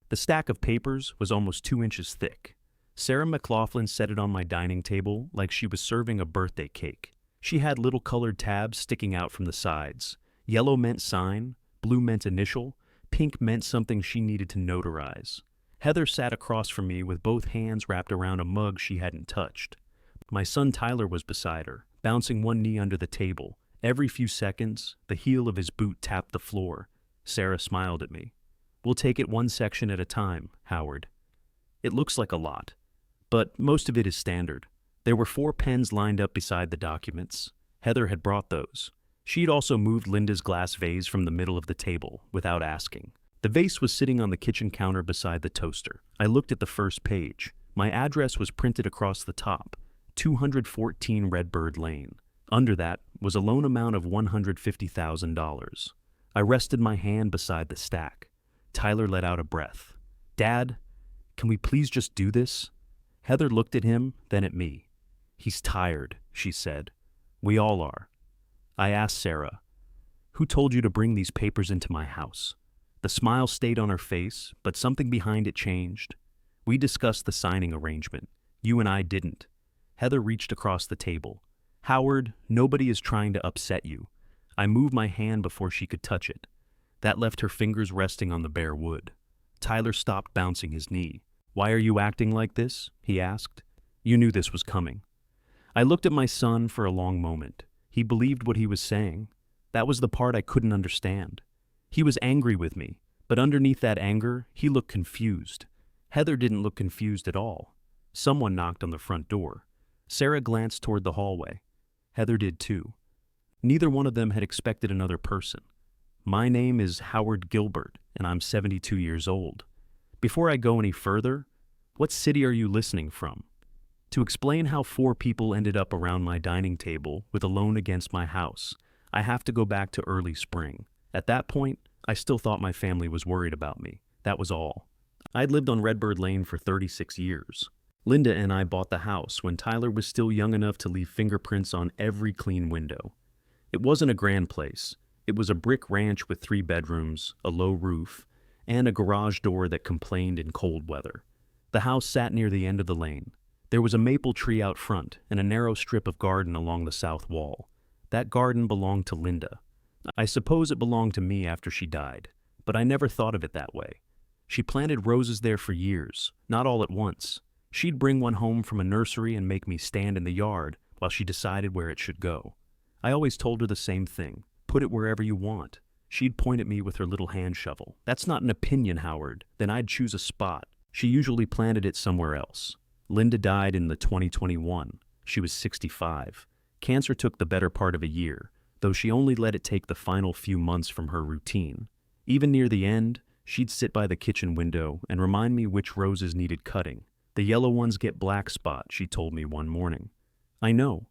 The stack of papers was almost 2 inches thick. Sarah McLaughlin set it on my dining table like she was serving a birthday cake. She had little colored tabs sticking out from the sides. Yellow meant sign, blue meant initial, pink meant something she needed to notarize. Heather sat across from me with both hands wrapped around a mug she hadn't touched. My son Tyler was beside her, bouncing one knee under the table. Every few seconds, the heel of his boot tapped the floor. Sarah smiled at me. "We'll take it one section at a time, Howard. It looks like a lot, but most of it is standard." There were 4 pens lined up beside the documents. Heather had brought those. She'd also moved Linda's glass vase from the middle of the table, without asking. The vase was sitting on the kitchen counter beside the toaster. I looked at the first page. My address was printed across the top, 214 Redbird Lane. Under that was a loan amount of $150,000. I rested my hand beside the stack. Tyler let out a breath. "Dad, can we please just do this?" Heather looked at him, then at me. "He's tired," she said. "We all are." I asked Sarah, "Who told you to bring these papers into my house?" The smile stayed on her face, but something behind it changed. "We discussed the signing arrangement. You and I didn't." Heather reached across the table. "Howard, nobody is trying to upset you." I moved my hand before she could touch it. That left her fingers resting on the bare wood. Tyler stopped bouncing his knee. "Why are you acting like this?" he asked. "You knew this was coming." I looked at my son for a long moment. He believed what he was saying. That was the part I couldn't understand. He was angry with me, but underneath that anger, he looked confused. Heather didn't look confused at all. Someone knocked on the front door. Sarah glanced toward the hallway. Heather did too. Neither one of them had expected another person. "My name is Howard Gilbert, and I'm 72 years old. Before I go any further, what city are you listening from?" To explain how 4 people ended up around my dining table with a loan against my house, I have to go back to early spring. At that point, I still thought my family was worried about me. That was all. I'd lived on Redbird Lane for 36 years. Linda and I bought the house when Tyler was still young enough to leave fingerprints on every clean window. It wasn't a grand place. It was a brick ranch with 3 bedrooms, a low roof, and a garage door that complained in cold weather. The house sat near the end of the lane. There was a maple tree out front and a narrow strip of garden along the south wall. That garden belonged to Linda. I suppose it belonged to me after she died, but I never thought of it that way. She planted roses there for years, not all at once. She'd bring one home from a nursery and make me stand in the yard while she decided where it should go. I always told her the same thing: put it wherever you want. She'd point at me with her little hand shovel. "That's not an opinion, Howard." Then I'd choose a spot. She usually planted it somewhere else. Linda died in the 2021. She was 65. Cancer took the better part of a year, though she only let it take the final few months from her routine. Even near the end, she'd sit by the kitchen window and remind me which roses needed cutting. "The yellow ones get black spot," she told me one morning. "I know.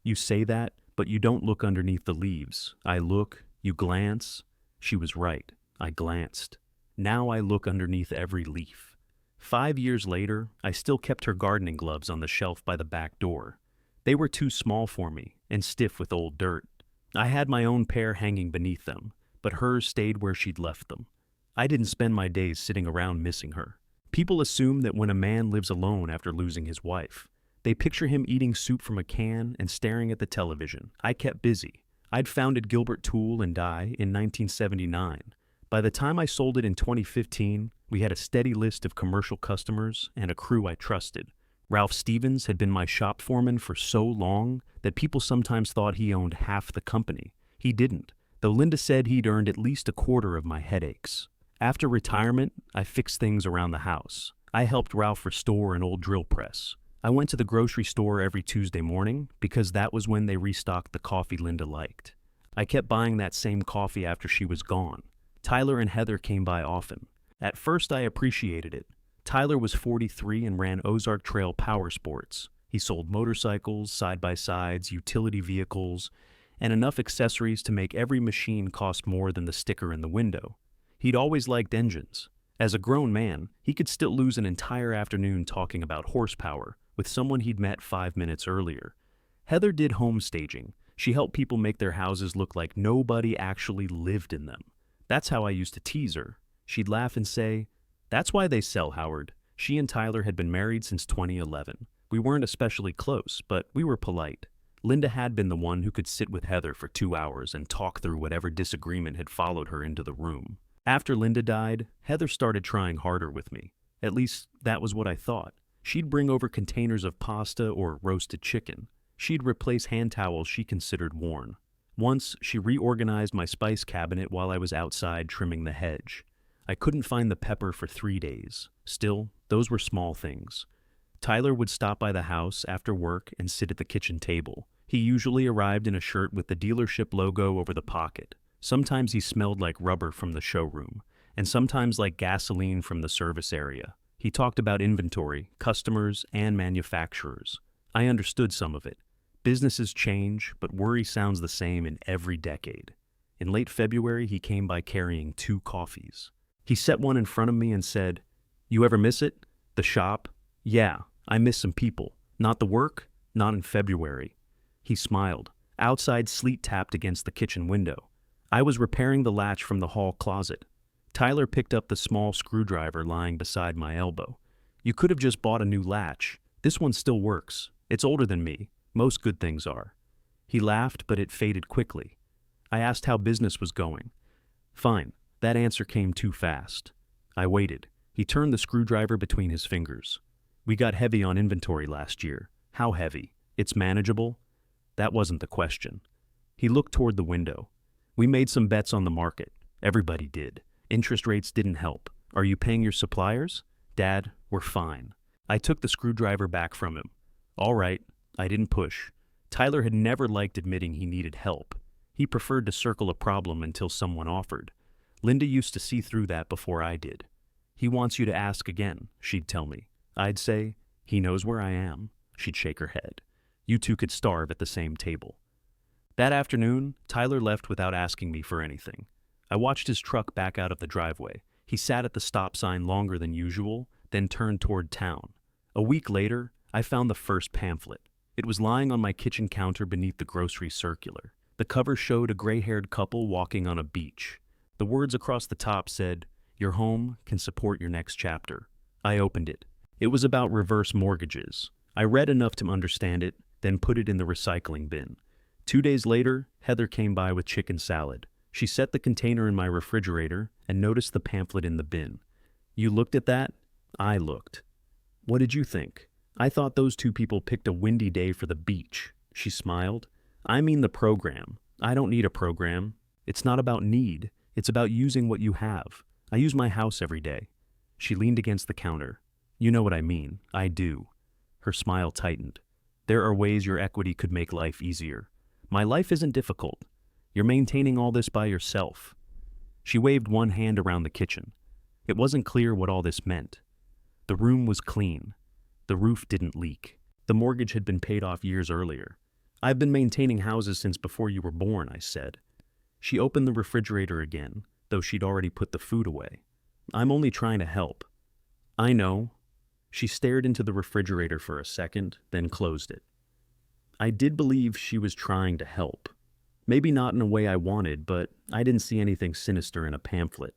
You say that, but you don't look underneath the leaves. I look, you glance." She was right. I glanced. Now I look underneath every leaf. 5 years later, I still kept her gardening gloves on the shelf by the back door. They were too small for me and stiff with old dirt. I had my own pair hanging beneath them, but hers stayed where she'd left them. I didn't spend my days sitting around missing her. People assume that when a man lives alone after losing his wife, they picture him eating soup from a can and staring at the television. I kept busy. I'd founded Gilbert Tool and Die in 1979. By the time I sold it in 2015, we had a steady list of commercial customers and a crew I trusted. Ralph Stevens had been my shop foreman for so long that people sometimes thought he owned half the company. He didn't, though Linda said he'd earned at least a quarter of my headaches. After retirement, I fixed things around the house. I helped Ralph restore an old drill press. I went to the grocery store every Tuesday morning because that was when they restocked the coffee Linda liked. I kept buying that same coffee after she was gone. Tyler and Heather came by often. At first, I appreciated it. Tyler was 43 and ran Ozark Trail Power Sports. He sold motorcycles, side-by-sides, utility vehicles, and enough accessories to make every machine cost more than the sticker in the window. He'd always liked engines. As a grown man, he could still lose an entire afternoon talking about horsepower with someone he'd met 5 minutes earlier. Heather did home staging. She helped people make their houses look like nobody actually lived in them. That's how I used to tease her. She'd laugh and say, That's why they sell, Howard. She and Tyler had been married since 2011. We weren't especially close, but we were polite. Linda had been the one who could sit with Heather for 2 hours and talk through whatever disagreement had followed her into the room. After Linda died, Heather started trying harder with me. At least, that was what I thought. She'd bring over containers of pasta or roasted chicken. She'd replace hand towels she considered worn. Once, she reorganized my spice cabinet while I was outside trimming the hedge. I couldn't find the pepper for 3 days. Still, those were small things. Tyler would stop by the house after work and sit at the kitchen table. He usually arrived in a shirt with the dealership logo over the pocket. Sometimes he smelled like rubber from the showroom, and sometimes like gasoline from the service area. He talked about inventory, customers, and manufacturers. I understood some of it. Businesses change, but worry sounds the same in every decade. In late February, he came by carrying 2 coffees. He set one in front of me and said, "You ever miss it? The shop?" "Yeah, I miss some people. Not the work, not in February." He smiled. Outside, sleet tapped against the kitchen window. I was repairing the latch from the hall closet. Tyler picked up the small screwdriver lying beside my elbow. "You could have just bought a new latch. This one still works. It's older than me. Most good things are." He laughed, but it faded quickly. I asked how business was going. "Fine." That answer came too fast. I waited. He turned the screwdriver between his fingers. "We got heavy on inventory last year." "How heavy?" "It's manageable." That wasn't the question. He looked toward the window. "We made some bets on the market. Everybody did. Interest rates didn't help. Are you paying your suppliers?" "Dad, we're fine." I took the screwdriver back from him. "All right." I didn't push. Tyler had never liked admitting he needed help. He preferred to circle a problem until someone offered. Linda used to see through that before I did. "He wants you to ask again," she'd tell me. I'd say, "He knows where I am." She'd shake her head. "You two could starve at the same table." That afternoon, Tyler left without asking me for anything. I watched his truck back out of the driveway. He sat at the stop sign longer than usual, then turned toward town. A week later, I found the first pamphlet. It was lying on my kitchen counter beneath the grocery circular. The cover showed a gray-haired couple walking on a beach. The words across the top said, "Your home can support your next chapter." I opened it. It was about reverse mortgages. I read enough to understand it, then put it in the recycling bin. 2 days later, Heather came by with chicken salad. She set the container in my refrigerator and noticed the pamphlet in the bin. "You looked at that?" I looked. "What did you think?" "I thought those 2 people picked a windy day for the beach." She smiled. "I mean the program. I don't need a program. It's not about need. It's about using what you have. I use my house every day." She leaned against the counter. "You know what I mean. I do." Her smile tightened. "There are ways your equity could make life easier. My life isn't difficult. You're maintaining all this by yourself." She waved one hand around the kitchen. It wasn't clear what all this meant. The room was clean. The roof didn't leak. The mortgage had been paid off years earlier. "I've been maintaining houses since before you were born," I said. She opened the refrigerator again, though she'd already put the food away. "I'm only trying to help." "I know." She stared into the refrigerator for a second, then closed it. I did believe she was trying to help. Maybe not in a way I wanted, but I didn't see anything sinister in a pamphlet.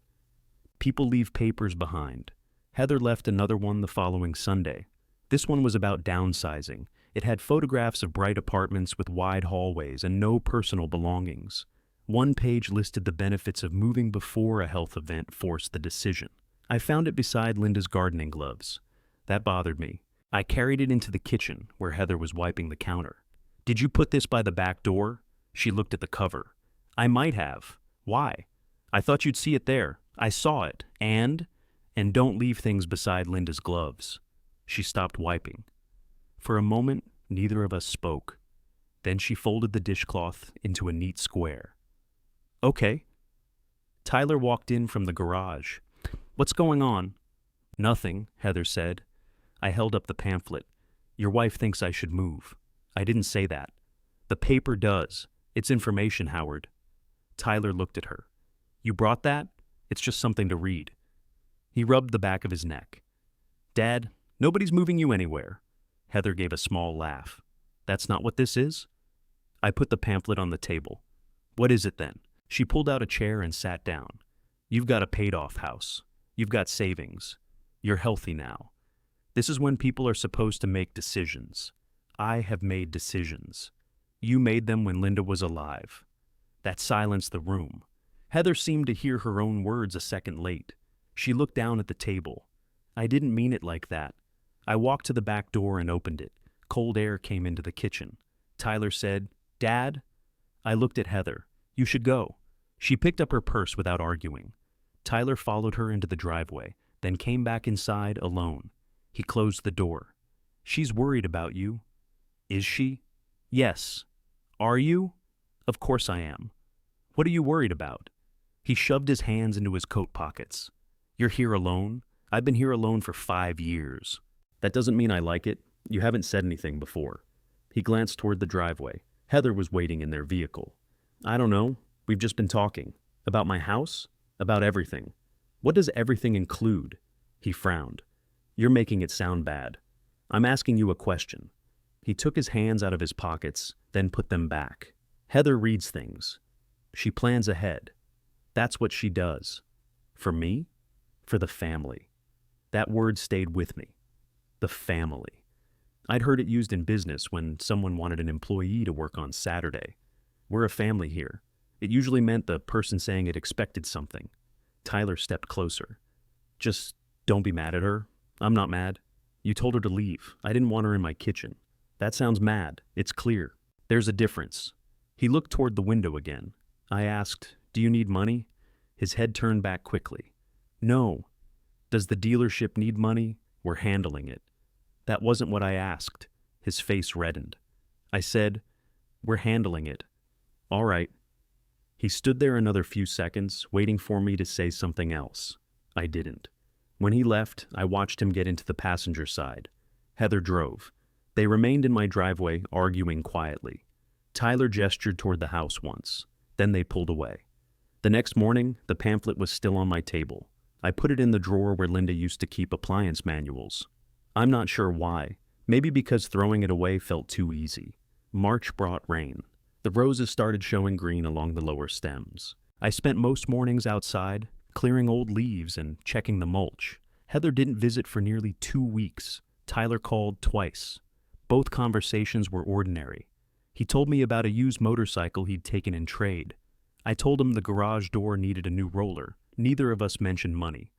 People leave papers behind. Heather left another one the following Sunday. This one was about downsizing. It had photographs of bright apartments with wide hallways and no personal belongings. One page listed the benefits of moving before a health event forced the decision. I found it beside Linda's gardening gloves. That bothered me. I carried it into the kitchen, where Heather was wiping the counter. "Did you put this by the back door?" She looked at the cover. "I might have. Why?" "I thought you'd see it there." "I saw it. And don't leave things beside Linda's gloves." She stopped wiping. For a moment, neither of us spoke. Then she folded the dishcloth into a neat square. "Okay." Tyler walked in from the garage. "What's going on?" "Nothing," Heather said. I held up the pamphlet. "Your wife thinks I should move." "I didn't say that." "The paper does. It's information, Howard." Tyler looked at her. "You brought that? It's just something to read." He rubbed the back of his neck. "Dad, nobody's moving you anywhere." Heather gave a small laugh. "That's not what this is?" I put the pamphlet on the table. "What is it then?" She pulled out a chair and sat down. "You've got a paid-off house. You've got savings. You're healthy now. This is when people are supposed to make decisions. I have made decisions. You made them when Linda was alive. That silenced the room. Heather seemed to hear her own words a second late. She looked down at the table. I didn't mean it like that. I walked to the back door and opened it. Cold air came into the kitchen. Tyler said, "Dad?" I looked at Heather. "You should go." She picked up her purse without arguing. Tyler followed her into the driveway, then came back inside alone. He closed the door. "She's worried about you." "Is she?" "Yes." "Are you?" "Of course I am." "What are you worried about?" He shoved his hands into his coat pockets. "You're here alone? I've been here alone for 5 years. That doesn't mean I like it. You haven't said anything before." He glanced toward the driveway. Heather was waiting in their vehicle. "I don't know. We've just been talking. About my house? About everything." "What does everything include?" He frowned. "You're making it sound bad. I'm asking you a question." He took his hands out of his pockets, then put them back. "Heather reads things. She plans ahead. That's what she does. For me? For the family." That word stayed with me. The family. I'd heard it used in business when someone wanted an employee to work on Saturday. "We're a family here." It usually meant the person saying it expected something. Tyler stepped closer. "Just don't be mad at her." "I'm not mad. You told her to leave. I didn't want her in my kitchen." "That sounds mad. It's clear." "There's a difference." He looked toward the window again. I asked, "Do you need money?" His head turned back quickly. "No." "Does the dealership need money?" "We're handling it." That wasn't what I asked. His face reddened. I said, "We're handling it." "All right." He stood there another few seconds, waiting for me to say something else. I didn't. When he left, I watched him get into the passenger side. Heather drove. They remained in my driveway, arguing quietly. Tyler gestured toward the house once. Then they pulled away. The next morning, the pamphlet was still on my table. I put it in the drawer where Linda used to keep appliance manuals. I'm not sure why. Maybe because throwing it away felt too easy. March brought rain. The roses started showing green along the lower stems. I spent most mornings outside, clearing old leaves and checking the mulch. Heather didn't visit for nearly 2 weeks. Tyler called twice. Both conversations were ordinary. He told me about a used motorcycle he'd taken in trade. I told him the garage door needed a new roller. Neither of us mentioned money.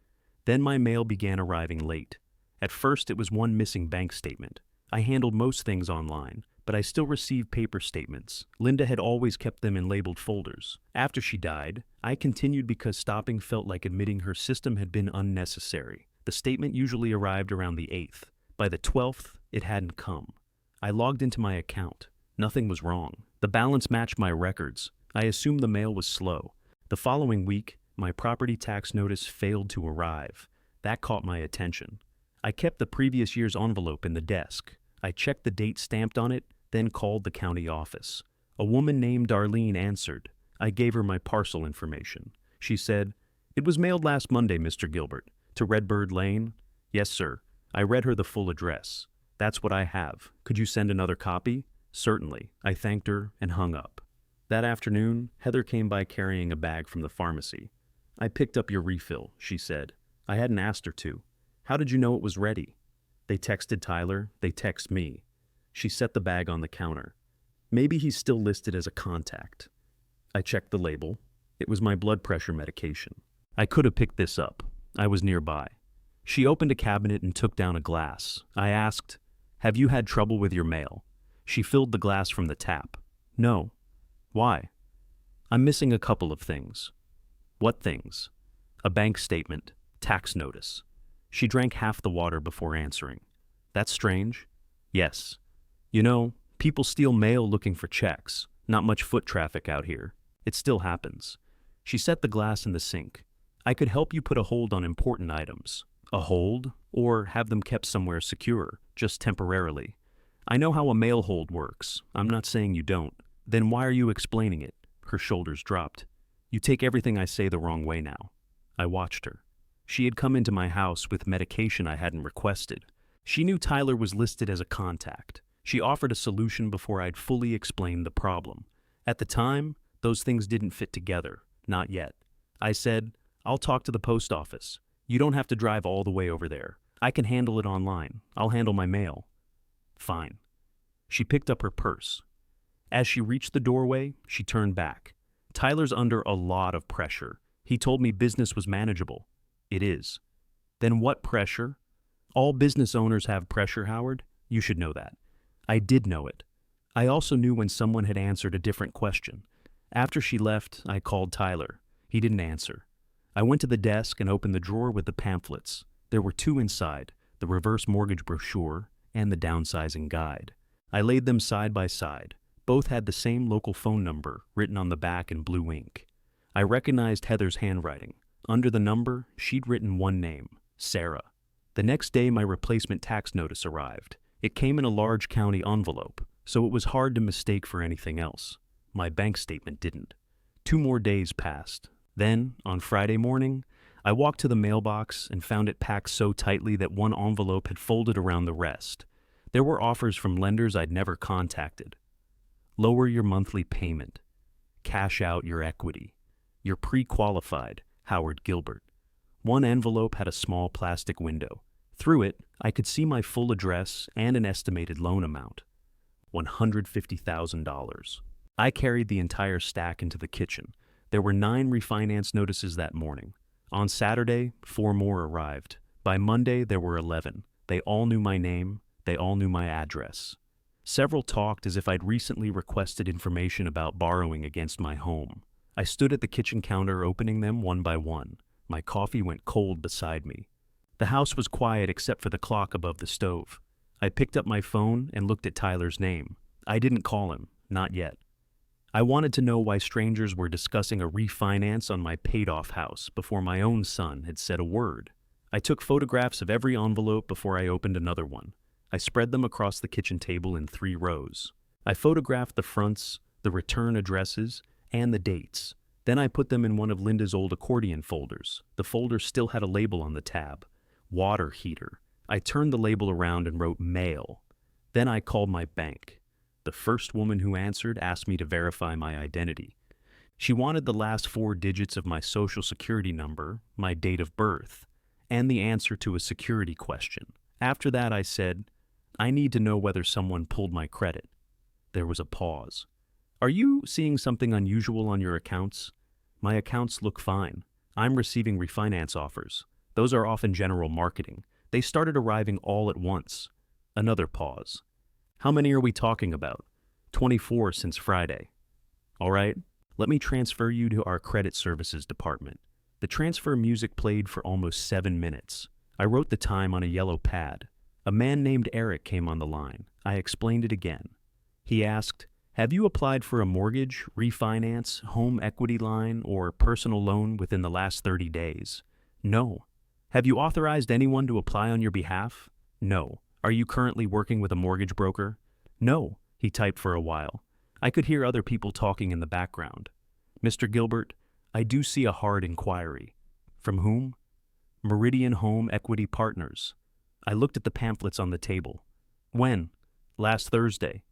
Then my mail began arriving late. At first it was one missing bank statement. I handled most things online, but I still received paper statements. Linda had always kept them in labeled folders. After she died, I continued because stopping felt like admitting her system had been unnecessary. The statement usually arrived around the 8th. By the 12th, it hadn't come. I logged into my account. Nothing was wrong. The balance matched my records. I assumed the mail was slow. The following week, my property tax notice failed to arrive. That caught my attention. I kept the previous year's envelope in the desk. I checked the date stamped on it, then called the county office. A woman named Darlene answered. I gave her my parcel information. She said, "It was mailed last Monday, Mr. Gilbert. To Redbird Lane?" "Yes, sir." I read her the full address. "That's what I have. Could you send another copy?" "Certainly." I thanked her and hung up. That afternoon, Heather came by carrying a bag from the pharmacy. "I picked up your refill," she said. I hadn't asked her to. "How did you know it was ready?" "They texted Tyler. They text me." She set the bag on the counter. "Maybe he's still listed as a contact." I checked the label. It was my blood pressure medication. I could have picked this up. I was nearby. She opened a cabinet and took down a glass. I asked, "Have you had trouble with your mail?" She filled the glass from the tap. "No." "Why?" "I'm missing a couple of things." "What things?" "A bank statement, tax notice." She drank half the water before answering. "That's strange." "Yes. You know, people steal mail looking for checks. Not much foot traffic out here. It still happens." She set the glass in the sink. "I could help you put a hold on important items." "A hold? Or have them kept somewhere secure, just temporarily?" "I know how a mail hold works. I'm not saying you don't." "Then why are you explaining it?" Her shoulders dropped. "You take everything I say the wrong way now." I watched her. She had come into my house with medication I hadn't requested. She knew Tyler was listed as a contact. She offered a solution before I'd fully explained the problem. At the time, those things didn't fit together. Not yet. I said, "I'll talk to the post office." You don't have to drive all the way over there. I can handle it online. I'll handle my mail. Fine. She picked up her purse. As she reached the doorway, she turned back. Tyler's under a lot of pressure. He told me business was manageable. It is. Then what pressure? All business owners have pressure, Howard. You should know that. I did know it. I also knew when someone had answered a different question. After she left, I called Tyler. He didn't answer. I went to the desk and opened the drawer with the pamphlets. There were two inside, the reverse mortgage brochure and the downsizing guide. I laid them side by side. Both had the same local phone number written on the back in blue ink. I recognized Heather's handwriting. Under the number, she'd written one name, Sarah. The next day, my replacement tax notice arrived. It came in a large county envelope, so it was hard to mistake for anything else. My bank statement didn't. 2 more days passed. Then, on Friday morning, I walked to the mailbox and found it packed so tightly that one envelope had folded around the rest. There were offers from lenders I'd never contacted. Lower your monthly payment. Cash out your equity. You're pre-qualified, Howard Gilbert. One envelope had a small plastic window. Through it, I could see my full address and an estimated loan amount. $150,000. I carried the entire stack into the kitchen. There were 9 refinance notices that morning. On Saturday, 4 more arrived. By Monday, there were 11. They all knew my name. They all knew my address. Several talked as if I'd recently requested information about borrowing against my home. I stood at the kitchen counter opening them one by one. My coffee went cold beside me. The house was quiet except for the clock above the stove. I picked up my phone and looked at Tyler's name. I didn't call him, not yet. I wanted to know why strangers were discussing a refinance on my paid-off house before my own son had said a word. I took photographs of every envelope before I opened another one. I spread them across the kitchen table in 3 rows. I photographed the fronts, the return addresses, and the dates. Then I put them in one of Linda's old accordion folders. The folder still had a label on the tab. Water heater. I turned the label around and wrote mail. Then I called my bank. The first woman who answered asked me to verify my identity. She wanted the last 4 digits of my social security number, my date of birth, and the answer to a security question. After that, I said, I need to know whether someone pulled my credit. There was a pause. Are you seeing something unusual on your accounts? My accounts look fine. I'm receiving refinance offers. Those are often general marketing. They started arriving all at once. Another pause. How many are we talking about? 24 since Friday. All right, let me transfer you to our credit services department. The transfer music played for almost 7 minutes. I wrote the time on a yellow pad. A man named Eric came on the line. I explained it again. He asked, have you applied for a mortgage, refinance, home equity line, or personal loan within the last 30 days? No. Have you authorized anyone to apply on your behalf? No. Are you currently working with a mortgage broker? No, he typed for a while. I could hear other people talking in the background. Mr. Gilbert, I do see a hard inquiry. From whom? Meridian Home Equity Partners. I looked at the pamphlets on the table. When? Last Thursday.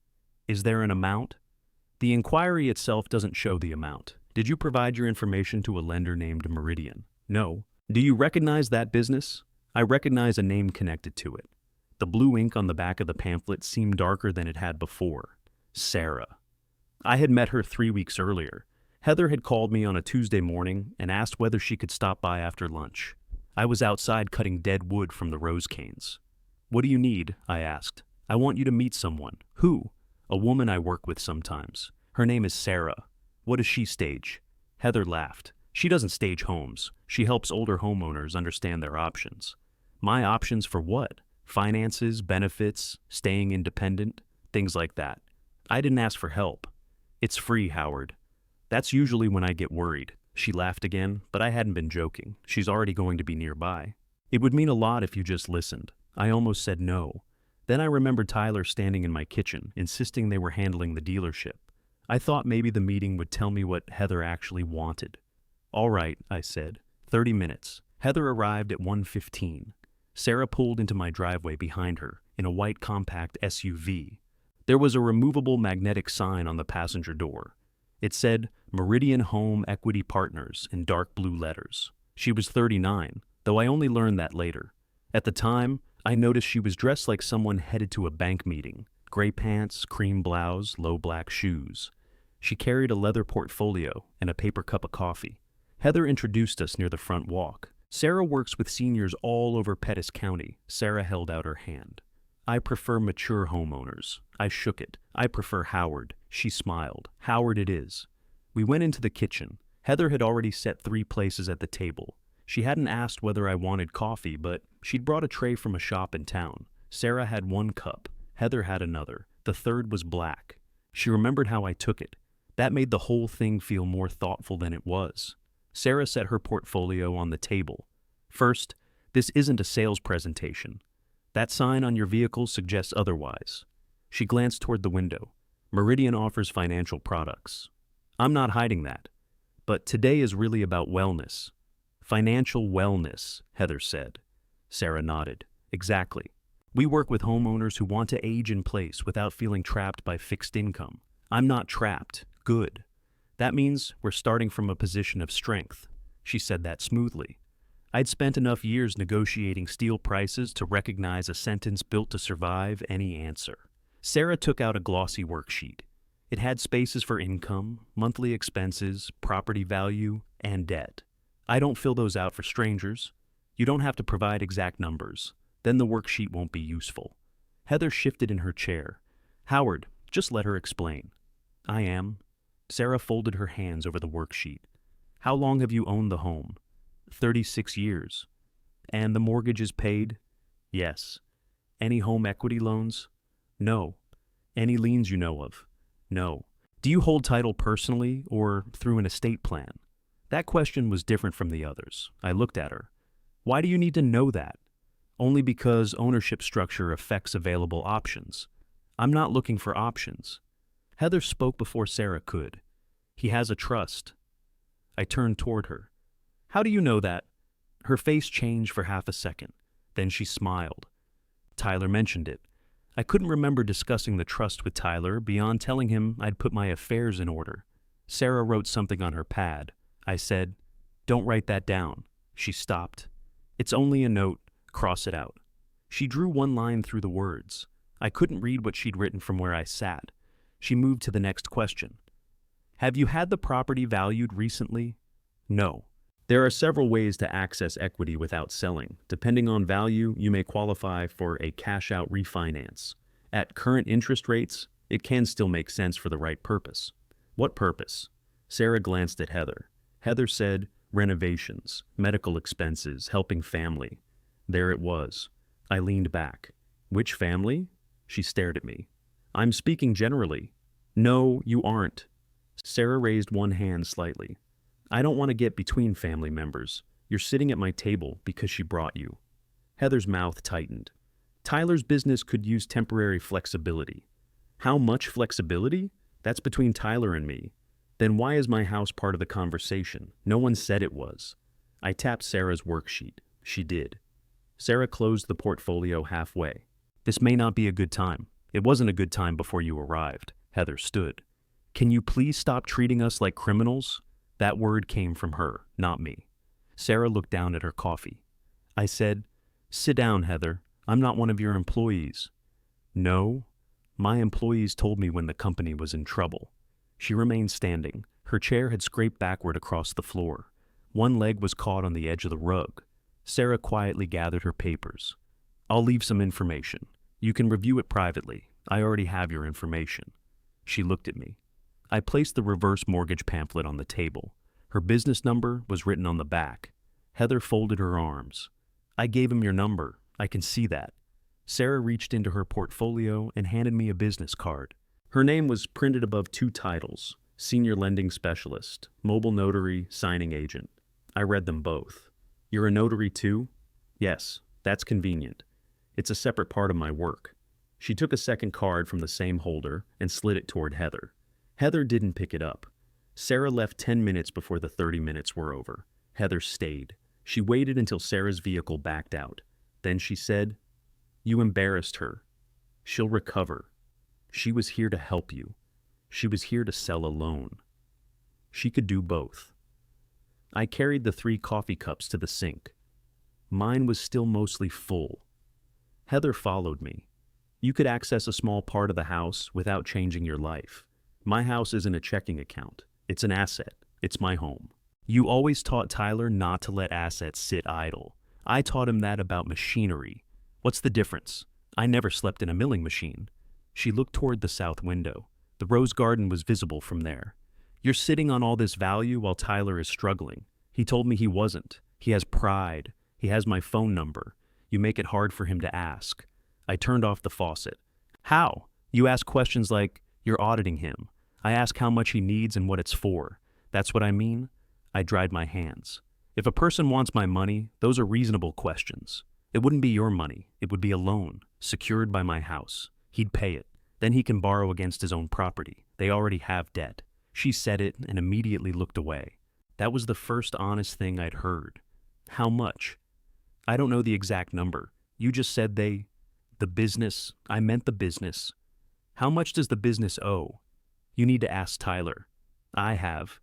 Is there an amount? The inquiry itself doesn't show the amount. Did you provide your information to a lender named Meridian? No. Do you recognize that business? I recognize a name connected to it. The blue ink on the back of the pamphlet seemed darker than it had before. Sarah. I had met her 3 weeks earlier. Heather had called me on a Tuesday morning and asked whether she could stop by after lunch. I was outside cutting dead wood from the rose canes. What do you need? I asked. I want you to meet someone. Who? A woman I work with sometimes. Her name is Sarah. What does she stage? Heather laughed. She doesn't stage homes. She helps older homeowners understand their options. My options for what? Finances, benefits, staying independent, things like that. I didn't ask for help. It's free, Howard. That's usually when I get worried. She laughed again, but I hadn't been joking. She's already going to be nearby. It would mean a lot if you just listened. I almost said no. Then I remembered Tyler standing in my kitchen, insisting they were handling the dealership. I thought maybe the meeting would tell me what Heather actually wanted. All right, I said. 30 minutes. Heather arrived at 1:15. Sarah pulled into my driveway behind her, in a white compact SUV. There was a removable magnetic sign on the passenger door. It said, Meridian Home Equity Partners in dark blue letters. She was 39, though I only learned that later. At the time, I noticed she was dressed like someone headed to a bank meeting. Gray pants, cream blouse, low black shoes. She carried a leather portfolio and a paper cup of coffee. Heather introduced us near the front walk. Sarah works with seniors all over Pettis County. Sarah held out her hand. I prefer mature homeowners. I shook it. I prefer Howard. She smiled. Howard it is. We went into the kitchen. Heather had already set 3 places at the table. She hadn't asked whether I wanted coffee, but she'd brought a tray from a shop in town. Sarah had 1 cup. Heather had another. The third was black. She remembered how I took it. That made the whole thing feel more thoughtful than it was. Sarah set her portfolio on the table. First, this isn't a sales presentation. That sign on your vehicle suggests otherwise. She glanced toward the window. Meridian offers financial products. I'm not hiding that. But today is really about wellness. Financial wellness, Heather said. Sarah nodded. Exactly. We work with homeowners who want to age in place without feeling trapped by fixed income. I'm not trapped. Good. That means we're starting from a position of strength. She said that smoothly. I'd spent enough years negotiating steel prices to recognize a sentence built to survive any answer. Sarah took out a glossy worksheet. It had spaces for income, monthly expenses, property value, and debt. I don't fill those out for strangers. You don't have to provide exact numbers. Then the worksheet won't be useful. Heather shifted in her chair. Howard, just let her explain. I am. Sarah folded her hands over the worksheet. How long have you owned the home? 36 years. And the mortgage is paid? Yes. Any home equity loans? No. Any liens you know of? No. Do you hold title personally or through an estate plan? That question was different from the others. I looked at her. Why do you need to know that? Only because ownership structure affects available options. I'm not looking for options. Heather spoke before Sarah could. He has a trust. I turned toward her. How do you know that? Her face changed for half a second. Then she smiled. Tyler mentioned it. I couldn't remember discussing the trust with Tyler beyond telling him I'd put my affairs in order. Sarah wrote something on her pad. I said, "Don't write that down." She stopped. "It's only a note. Cross it out." She drew 1 line through the words. I couldn't read what she'd written from where I sat. She moved to the next question. Have you had the property valued recently? No. There are several ways to access equity without selling. Depending on value, you may qualify for a cash-out refinance. At current interest rates, it can still make sense for the right purpose. What purpose? Sarah glanced at Heather. Heather said, renovations, medical expenses, helping family. There it was. I leaned back. Which family? She stared at me. I'm speaking generally. No, you aren't. Sarah raised 1 hand slightly. I don't want to get between family members. You're sitting at my table because she brought you. Heather's mouth tightened. Tyler's business could use temporary flexibility. How much flexibility? That's between Tyler and me. Then why is my house part of the conversation? No one said it was. I tapped Sarah's worksheet. She did. Sarah closed the portfolio halfway. This may not be a good time. It wasn't a good time before you arrived. Heather stood. Can you please stop treating us like criminals? That word came from her, not me. Sarah looked down at her coffee. I said, sit down, Heather. I'm not one of your employees. No, my employees told me when the company was in trouble. She remained standing. Her chair had scraped backward across the floor. 1 leg was caught on the edge of the rug. Sarah quietly gathered her papers. I'll leave some information. You can review it privately. I already have your information. She looked at me. I placed the reverse mortgage pamphlet on the table. Her business number was written on the back. Heather folded her arms. I gave him your number. I can see that. Sarah reached into her portfolio and handed me a business card. Her name was printed above 2 titles, Senior Lending Specialist, Mobile Notary, Signing Agent. I read them both. You're a notary too? Yes, that's convenient. It's a separate part of my work. She took a second card from the same holder and slid it toward Heather. Heather didn't pick it up. Sarah left 10 minutes before the 30 minutes were over. Heather stayed. She waited until Sarah's vehicle backed out. Then she said, You embarrassed her. She'll recover. She was here to help you. She was here to sell a loan. She could do both. I carried the 3 coffee cups to the sink. Mine was still mostly full. Heather followed me. You could access a small part of the house without changing your life. My house isn't a checking account. It's an asset. It's my home. You always taught Tyler not to let assets sit idle. I taught him that about machinery. What's the difference? I never slept in a milling machine. She looked toward the south window. The rose garden was visible from there. You're sitting on all this value while Tyler is struggling. He told me he wasn't. He has pride. He has my phone number. You make it hard for him to ask. I turned off the faucet. How? You ask questions like, you're auditing him. I ask how much he needs and what it's for. That's what I mean? I dried my hands. If a person wants my money, those are reasonable questions. It wouldn't be your money. It would be a loan, secured by my house. He'd pay it. Then he can borrow against his own property. They already have debt. She said it and immediately looked away. That was the first honest thing I'd heard. How much? I don't know the exact number. You just said the business. I meant the business. How much does the business owe? You need to ask Tyler. I have.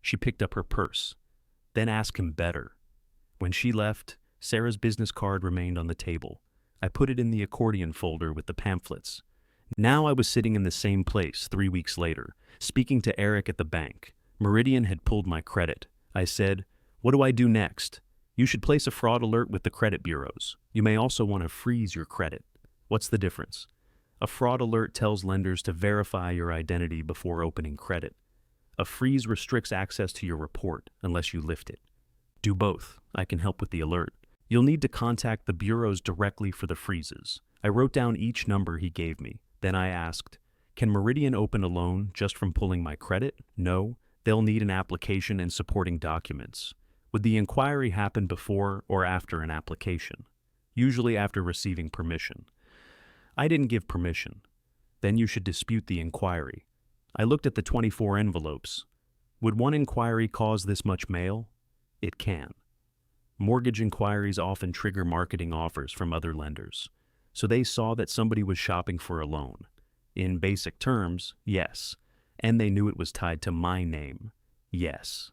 She picked up her purse. Then ask him better. When she left, Sarah's business card remained on the table. I put it in the accordion folder with the pamphlets. Now I was sitting in the same place 3 weeks later, speaking to Eric at the bank. Meridian had pulled my credit. I said, "What do I do next?" "You should place a fraud alert with the credit bureaus. You may also want to freeze your credit." "What's the difference?" A fraud alert tells lenders to verify your identity before opening credit. A freeze restricts access to your report unless you lift it. Do both. I can help with the alert. You'll need to contact the bureaus directly for the freezes. I wrote down each number he gave me. Then I asked, "Can Meridian open a loan just from pulling my credit?" "No. They'll need an application and supporting documents." "Would the inquiry happen before or after an application?" "Usually after receiving permission." I didn't give permission. "Then you should dispute the inquiry." I looked at the 24 envelopes. Would one inquiry cause this much mail? It can. Mortgage inquiries often trigger marketing offers from other lenders. So they saw that somebody was shopping for a loan. In basic terms, yes. And they knew it was tied to my name. Yes.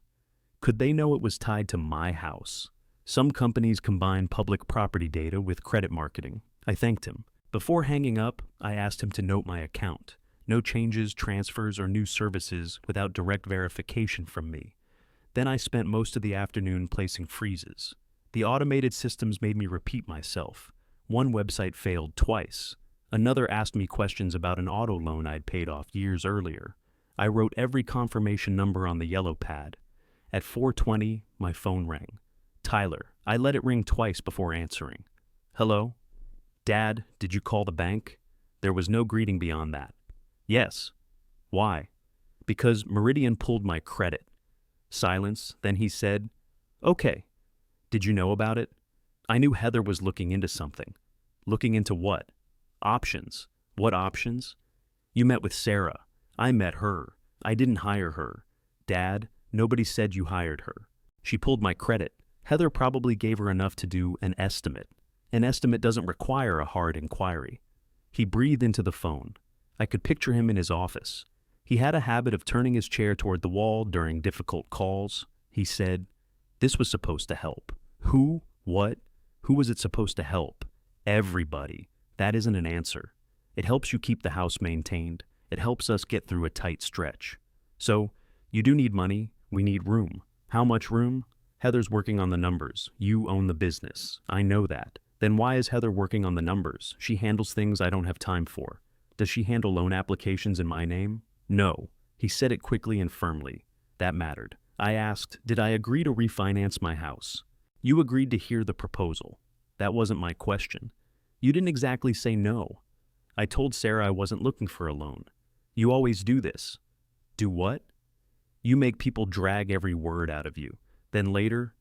Could they know it was tied to my house? Some companies combine public property data with credit marketing. I thanked him. Before hanging up, I asked him to note my account. No changes, transfers, or new services without direct verification from me. Then I spent most of the afternoon placing freezes. The automated systems made me repeat myself. One website failed twice. Another asked me questions about an auto loan I'd paid off years earlier. I wrote every confirmation number on the yellow pad. At 4:20, my phone rang. Tyler. I let it ring twice before answering. "Hello?" "Dad, did you call the bank?" There was no greeting beyond that. "Yes." "Why?" "Because Meridian pulled my credit." Silence. Then he said, "Okay. Did you know about it?" I knew Heather was looking into something. Looking into what? Options. What options? "You met with Sarah." I met her. I didn't hire her. "Dad, nobody said you hired her." "She pulled my credit." Heather probably gave her enough to do an estimate. An estimate doesn't require a hard inquiry. He breathed into the phone. I could picture him in his office. He had a habit of turning his chair toward the wall during difficult calls. He said, "This was supposed to help." Who? What? Who was it supposed to help? Everybody. That isn't an answer. It helps you keep the house maintained. It helps us get through a tight stretch. So, you do need money. We need room. How much room? Heather's working on the numbers. You own the business. I know that. Then why is Heather working on the numbers? She handles things I don't have time for. Does she handle loan applications in my name? No. He said it quickly and firmly. That mattered. I asked, did I agree to refinance my house? You agreed to hear the proposal. That wasn't my question. You didn't exactly say no. I told Sarah I wasn't looking for a loan. You always do this. Do what? You make people drag every word out of you. Then later,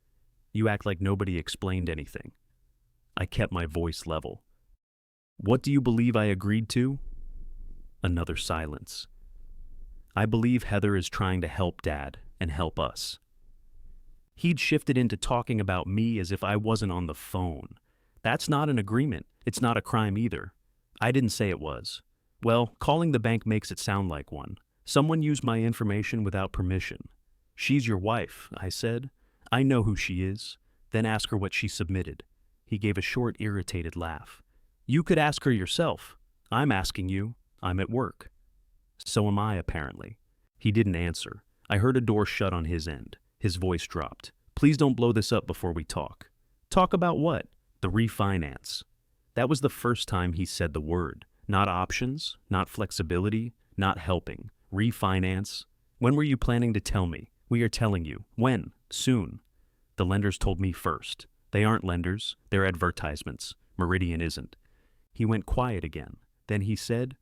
you act like nobody explained anything. I kept my voice level. What do you believe I agreed to? Another silence. I believe Heather is trying to help Dad and help us. He'd shifted into talking about me as if I wasn't on the phone. That's not an agreement. It's not a crime either. I didn't say it was. Well, calling the bank makes it sound like one. Someone used my information without permission. She's your wife, I said. I know who she is. Then ask her what she submitted. He gave a short, irritated laugh. You could ask her yourself. I'm asking you. I'm at work. So am I, apparently. He didn't answer. I heard a door shut on his end. His voice dropped. Please don't blow this up before we talk. Talk about what? The refinance. That was the first time he said the word. Not options, not flexibility, not helping. Refinance. When were you planning to tell me? We are telling you. When? Soon. The lenders told me first. They aren't lenders. They're advertisements. Meridian isn't. He went quiet again. Then he said,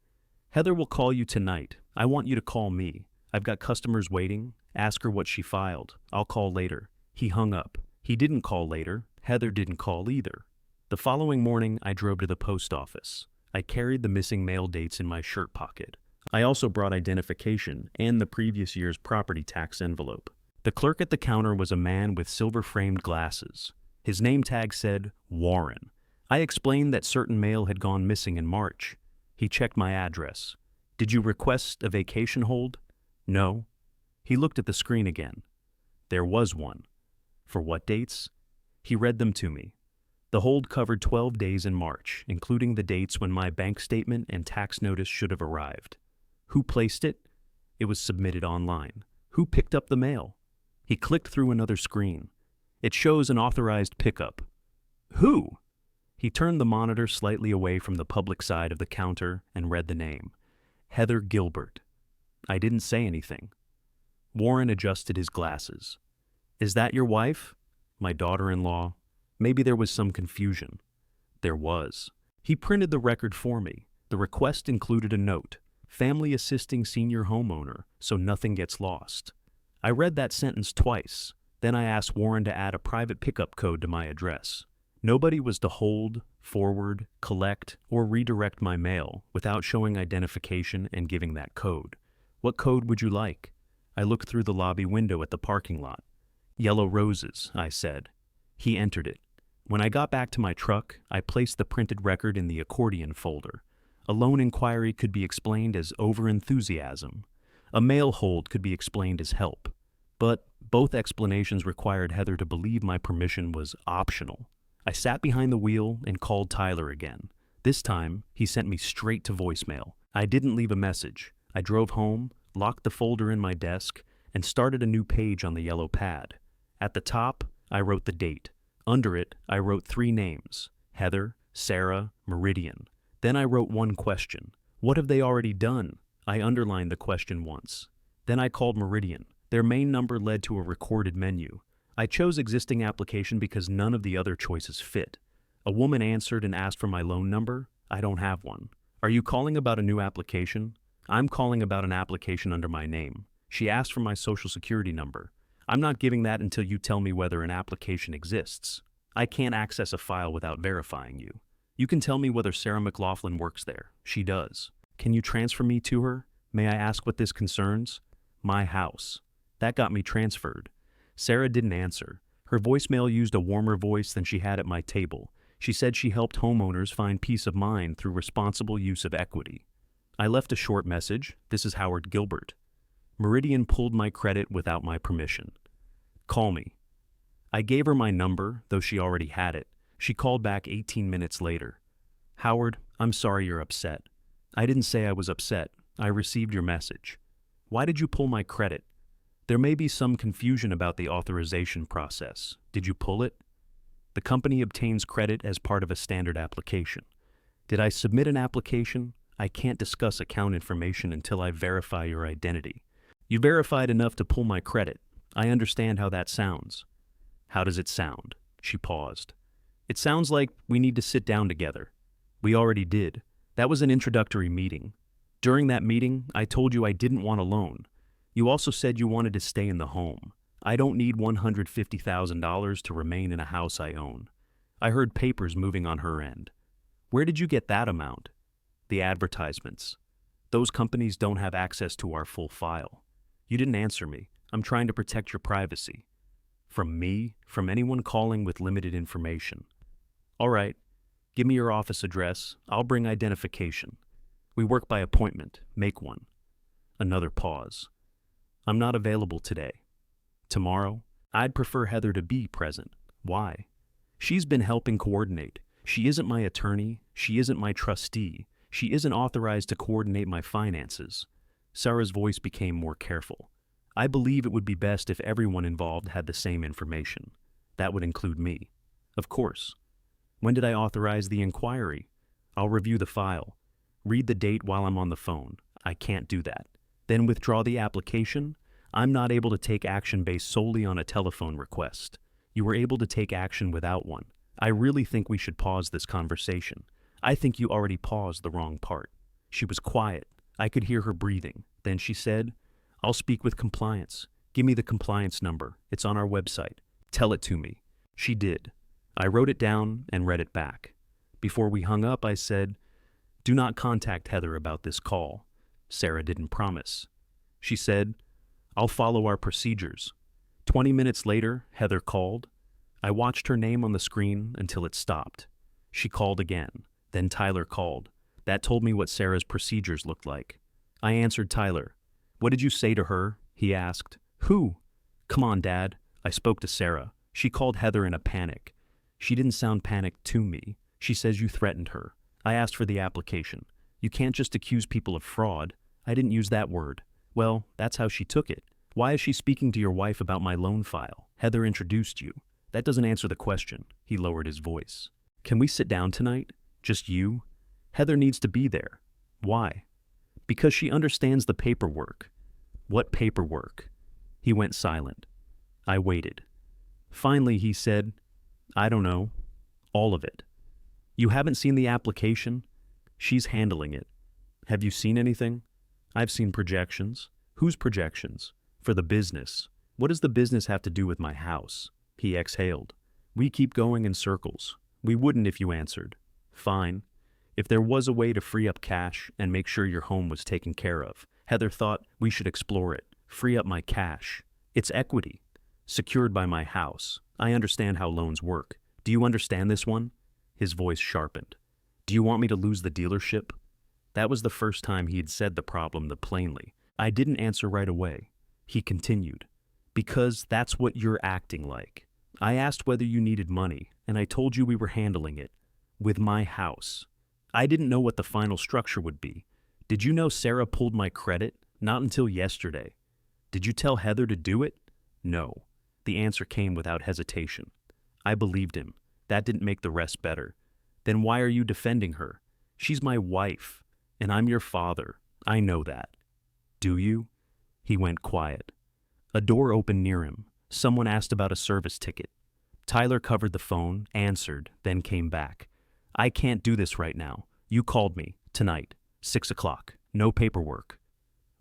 Heather will call you tonight. I want you to call me. I've got customers waiting. Ask her what she filed. I'll call later. He hung up. He didn't call later. Heather didn't call either. The following morning, I drove to the post office. I carried the missing mail dates in my shirt pocket. I also brought identification and the previous year's property tax envelope. The clerk at the counter was a man with silver-framed glasses. His name tag said Warren. I explained that certain mail had gone missing in March. He checked my address. Did you request a vacation hold? No. He looked at the screen again. There was one. For what dates? He read them to me. The hold covered 12 days in March, including the dates when my bank statement and tax notice should have arrived. Who placed it? It was submitted online. Who picked up the mail? He clicked through another screen. It shows an authorized pickup. Who? He turned the monitor slightly away from the public side of the counter and read the name. Heather Gilbert. I didn't say anything. Warren adjusted his glasses. Is that your wife? My daughter-in-law? Maybe there was some confusion. There was. He printed the record for me. The request included a note. Family assisting senior homeowner, so nothing gets lost. I read that sentence twice. Then I asked Warren to add a private pickup code to my address. Nobody was to hold, forward, collect, or redirect my mail without showing identification and giving that code. What code would you like? I looked through the lobby window at the parking lot. Yellow roses, I said. He entered it. When I got back to my truck, I placed the printed record in the accordion folder. A loan inquiry could be explained as overenthusiasm. A mail hold could be explained as help. But both explanations required Heather to believe my permission was optional. I sat behind the wheel and called Tyler again. This time, he sent me straight to voicemail. I didn't leave a message. I drove home, locked the folder in my desk, and started a new page on the yellow pad. At the top, I wrote the date. Under it, I wrote 3 names: Heather, Sarah, Meridian. Then I wrote one question. What have they already done? I underlined the question once. Then I called Meridian. Their main number led to a recorded menu. I chose existing application because none of the other choices fit. A woman answered and asked for my loan number. I don't have one. Are you calling about a new application? I'm calling about an application under my name. She asked for my social security number. I'm not giving that until you tell me whether an application exists. I can't access a file without verifying you. You can tell me whether Sarah McLaughlin works there. She does. Can you transfer me to her? May I ask what this concerns? My house. That got me transferred. Sarah didn't answer. Her voicemail used a warmer voice than she had at my table. She said she helped homeowners find peace of mind through responsible use of equity. I left a short message. This is Howard Gilbert. Meridian pulled my credit without my permission. Call me. I gave her my number, though she already had it. She called back 18 minutes later. Howard, I'm sorry you're upset. I didn't say I was upset. I received your message. Why did you pull my credit? There may be some confusion about the authorization process. Did you pull it? The company obtains credit as part of a standard application. Did I submit an application? I can't discuss account information until I verify your identity. You verified enough to pull my credit. I understand how that sounds. How does it sound? She paused. It sounds like we need to sit down together. We already did. That was an introductory meeting. During that meeting, I told you I didn't want a loan. You also said you wanted to stay in the home. I don't need $150,000 to remain in a house I own. I heard papers moving on her end. Where did you get that amount? The advertisements. Those companies don't have access to our full file. You didn't answer me. I'm trying to protect your privacy. From me? From anyone calling with limited information. All right. Give me your office address. I'll bring identification. We work by appointment. Make one. Another pause. I'm not available today. Tomorrow? I'd prefer Heather to be present. Why? She's been helping coordinate. She isn't my attorney. She isn't my trustee. She isn't authorized to coordinate my finances. Sarah's voice became more careful. I believe it would be best if everyone involved had the same information. That would include me. Of course. When did I authorize the inquiry? I'll review the file. Read the date while I'm on the phone. I can't do that. Then withdraw the application? I'm not able to take action based solely on a telephone request. You were able to take action without one. I really think we should pause this conversation. I think you already paused the wrong part. She was quiet. I could hear her breathing. Then she said, I'll speak with compliance. Give me the compliance number. It's on our website. Tell it to me. She did. I wrote it down and read it back. Before we hung up, I said, do not contact Heather about this call. Sarah didn't promise. She said, I'll follow our procedures. 20 minutes later, Heather called. I watched her name on the screen until it stopped. She called again. Then Tyler called. That told me what Sarah's procedures looked like. I answered Tyler. What did you say to her? He asked. Who? Come on, Dad. I spoke to Sarah. She called Heather in a panic. She didn't sound panicked to me. She says you threatened her. I asked for the application. You can't just accuse people of fraud. I didn't use that word. Well, that's how she took it. Why is she speaking to your wife about my loan file? Heather introduced you. That doesn't answer the question. He lowered his voice. Can we sit down tonight? Just you? Heather needs to be there. Why? Because she understands the paperwork. What paperwork? He went silent. I waited. Finally, he said, I don't know. All of it. You haven't seen the application? She's handling it. Have you seen anything? I've seen projections. Whose projections? For the business. What does the business have to do with my house? He exhaled. We keep going in circles. We wouldn't if you answered. Fine. If there was a way to free up cash and make sure your home was taken care of, Heather thought we should explore it. Free up my cash. It's equity. Secured by my house. I understand how loans work. Do you understand this one? His voice sharpened. Do you want me to lose the dealership? That was the first time he had said the problem that plainly. I didn't answer right away. He continued. Because that's what you're acting like. I asked whether you needed money, and I told you we were handling it. With my house. I didn't know what the final structure would be. Did you know Sarah pulled my credit? Not until yesterday. Did you tell Heather to do it? No. The answer came without hesitation. I believed him. That didn't make the rest better. Then why are you defending her? She's my wife, and I'm your father. I know that. Do you? He went quiet. A door opened near him. Someone asked about a service ticket. Tyler covered the phone, answered, then came back. I can't do this right now. You called me. Tonight. 6 o'clock. No paperwork.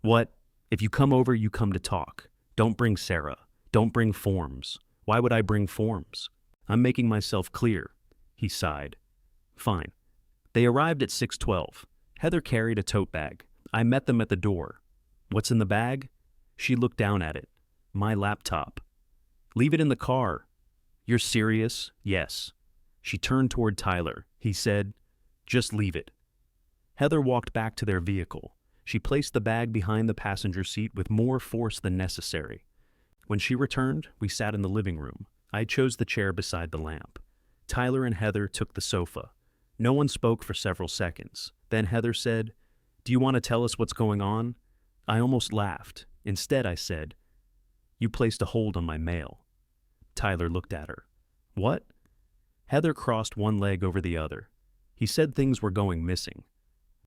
What? If you come over, you come to talk. Don't bring Sarah. Don't bring forms. Why would I bring forms? I'm making myself clear. He sighed. Fine. They arrived at 6:12. Heather carried a tote bag. I met them at the door. What's in the bag? She looked down at it. My laptop. Leave it in the car. You're serious? Yes. She turned toward Tyler. He said, just leave it. Heather walked back to their vehicle. She placed the bag behind the passenger seat with more force than necessary. When she returned, we sat in the living room. I chose the chair beside the lamp. Tyler and Heather took the sofa. No one spoke for several seconds. Then Heather said, do you want to tell us what's going on? I almost laughed. Instead, I said, you placed a hold on my mail. Tyler looked at her. What? Heather crossed one leg over the other. He said things were going missing.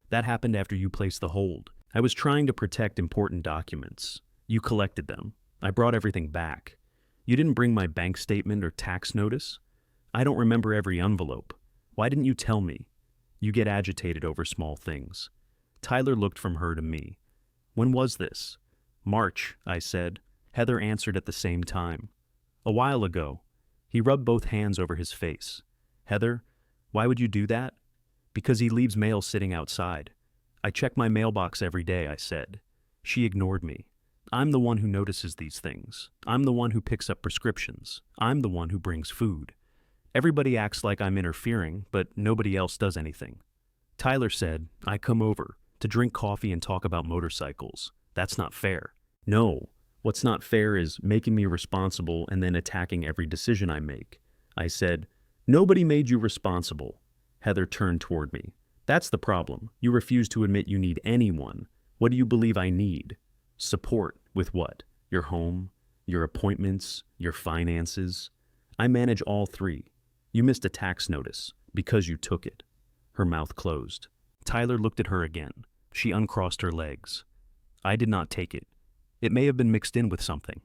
That happened after you placed the hold. I was trying to protect important documents. You collected them. I brought everything back. You didn't bring my bank statement or tax notice. I don't remember every envelope. Why didn't you tell me? You get agitated over small things. Tyler looked from her to me. When was this? March, I said. Heather answered at the same time. A while ago. He rubbed both hands over his face. Heather, why would you do that? Because he leaves mail sitting outside. I check my mailbox every day, I said. She ignored me. I'm the one who notices these things. I'm the one who picks up prescriptions. I'm the one who brings food. Everybody acts like I'm interfering, but nobody else does anything. Tyler said, I come over to drink coffee and talk about motorcycles. That's not fair. No, what's not fair is making me responsible and then attacking every decision I make. I said, Nobody made you responsible. Heather turned toward me. That's the problem. You refuse to admit you need anyone. What do you believe I need? Support with what? Your home, your appointments, your finances. I manage all three. You missed a tax notice because you took it. Her mouth closed. Tyler looked at her again. She uncrossed her legs. I did not take it. It may have been mixed in with something.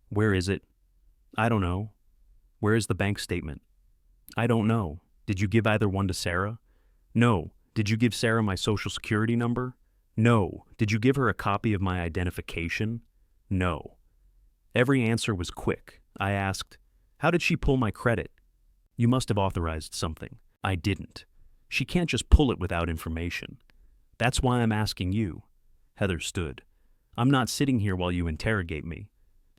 Where is it? I don't know. Where is the bank statement? I don't know. Did you give either one to Sarah? No. Did you give Sarah my social security number? No. Did you give her a copy of my identification? No. Every answer was quick. I asked, how did she pull my credit? You must have authorized something. I didn't. She can't just pull it without information. That's why I'm asking you. Heather stood. I'm not sitting here while you interrogate me.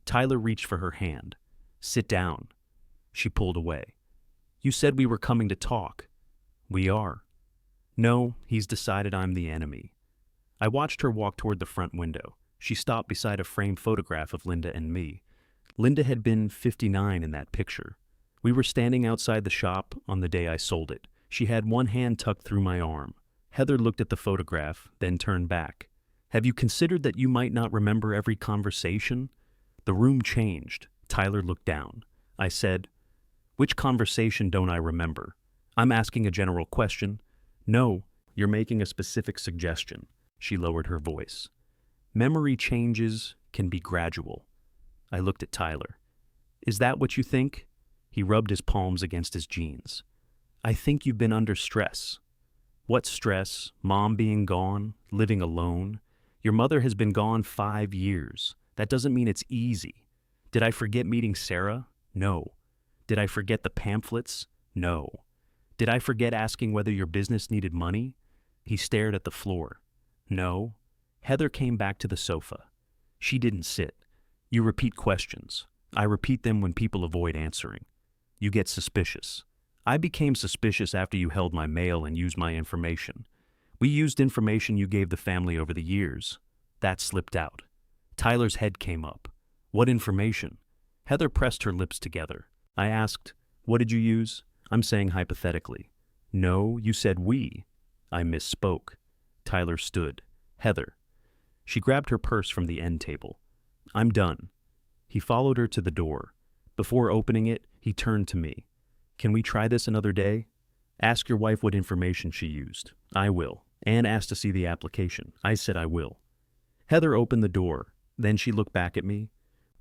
Tyler reached for her hand. Sit down. She pulled away. You said we were coming to talk. We are. No, he's decided I'm the enemy. I watched her walk toward the front window. She stopped beside a framed photograph of Linda and me. Linda had been 59 in that picture. We were standing outside the shop on the day I sold it. She had one hand tucked through my arm. Heather looked at the photograph, then turned back. Have you considered that you might not remember every conversation? The room changed. Tyler looked down. I said, which conversation don't I remember? I'm asking a general question. No, you're making a specific suggestion. She lowered her voice. Memory changes can be gradual. I looked at Tyler. Is that what you think? He rubbed his palms against his jeans. I think you've been under stress. What stress? Mom being gone? Living alone? Your mother has been gone 5 years. That doesn't mean it's easy. Did I forget meeting Sarah? No. Did I forget the pamphlets? No. Did I forget asking whether your business needed money? He stared at the floor. No. Heather came back to the sofa. She didn't sit. You repeat questions. I repeat them when people avoid answering. You get suspicious. I became suspicious after you held my mail and used my information. We used information you gave the family over the years. That slipped out. Tyler's head came up. What information? Heather pressed her lips together. I asked, what did you use? I'm saying hypothetically. No, you said we. I misspoke. Tyler stood. Heather. She grabbed her purse from the end table. I'm done. He followed her to the door. Before opening it, he turned to me. Can we try this another day? Ask your wife what information she used. I will. Anne asked to see the application. I said I will. Heather opened the door. Then she looked back at me.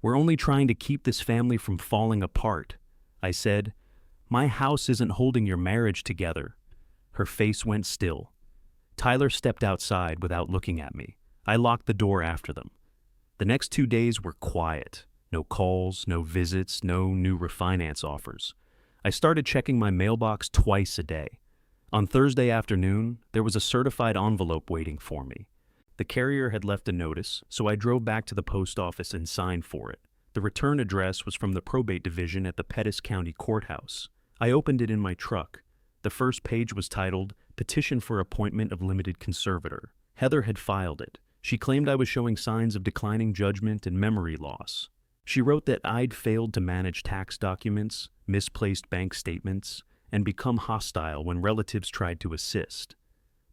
We're only trying to keep this family from falling apart. I said, my house isn't holding your marriage together. Her face went still. Tyler stepped outside without looking at me. I locked the door after them. The next 2 days were quiet. No calls, no visits, no new refinance offers. I started checking my mailbox twice a day. On Thursday afternoon, there was a certified envelope waiting for me. The carrier had left a notice, so I drove back to the post office and signed for it. The return address was from the probate division at the Pettis County Courthouse. I opened it in my truck. The first page was titled, Petition for Appointment of Limited Conservator. Heather had filed it. She claimed I was showing signs of declining judgment and memory loss. She wrote that I'd failed to manage tax documents, misplaced bank statements, and become hostile when relatives tried to assist.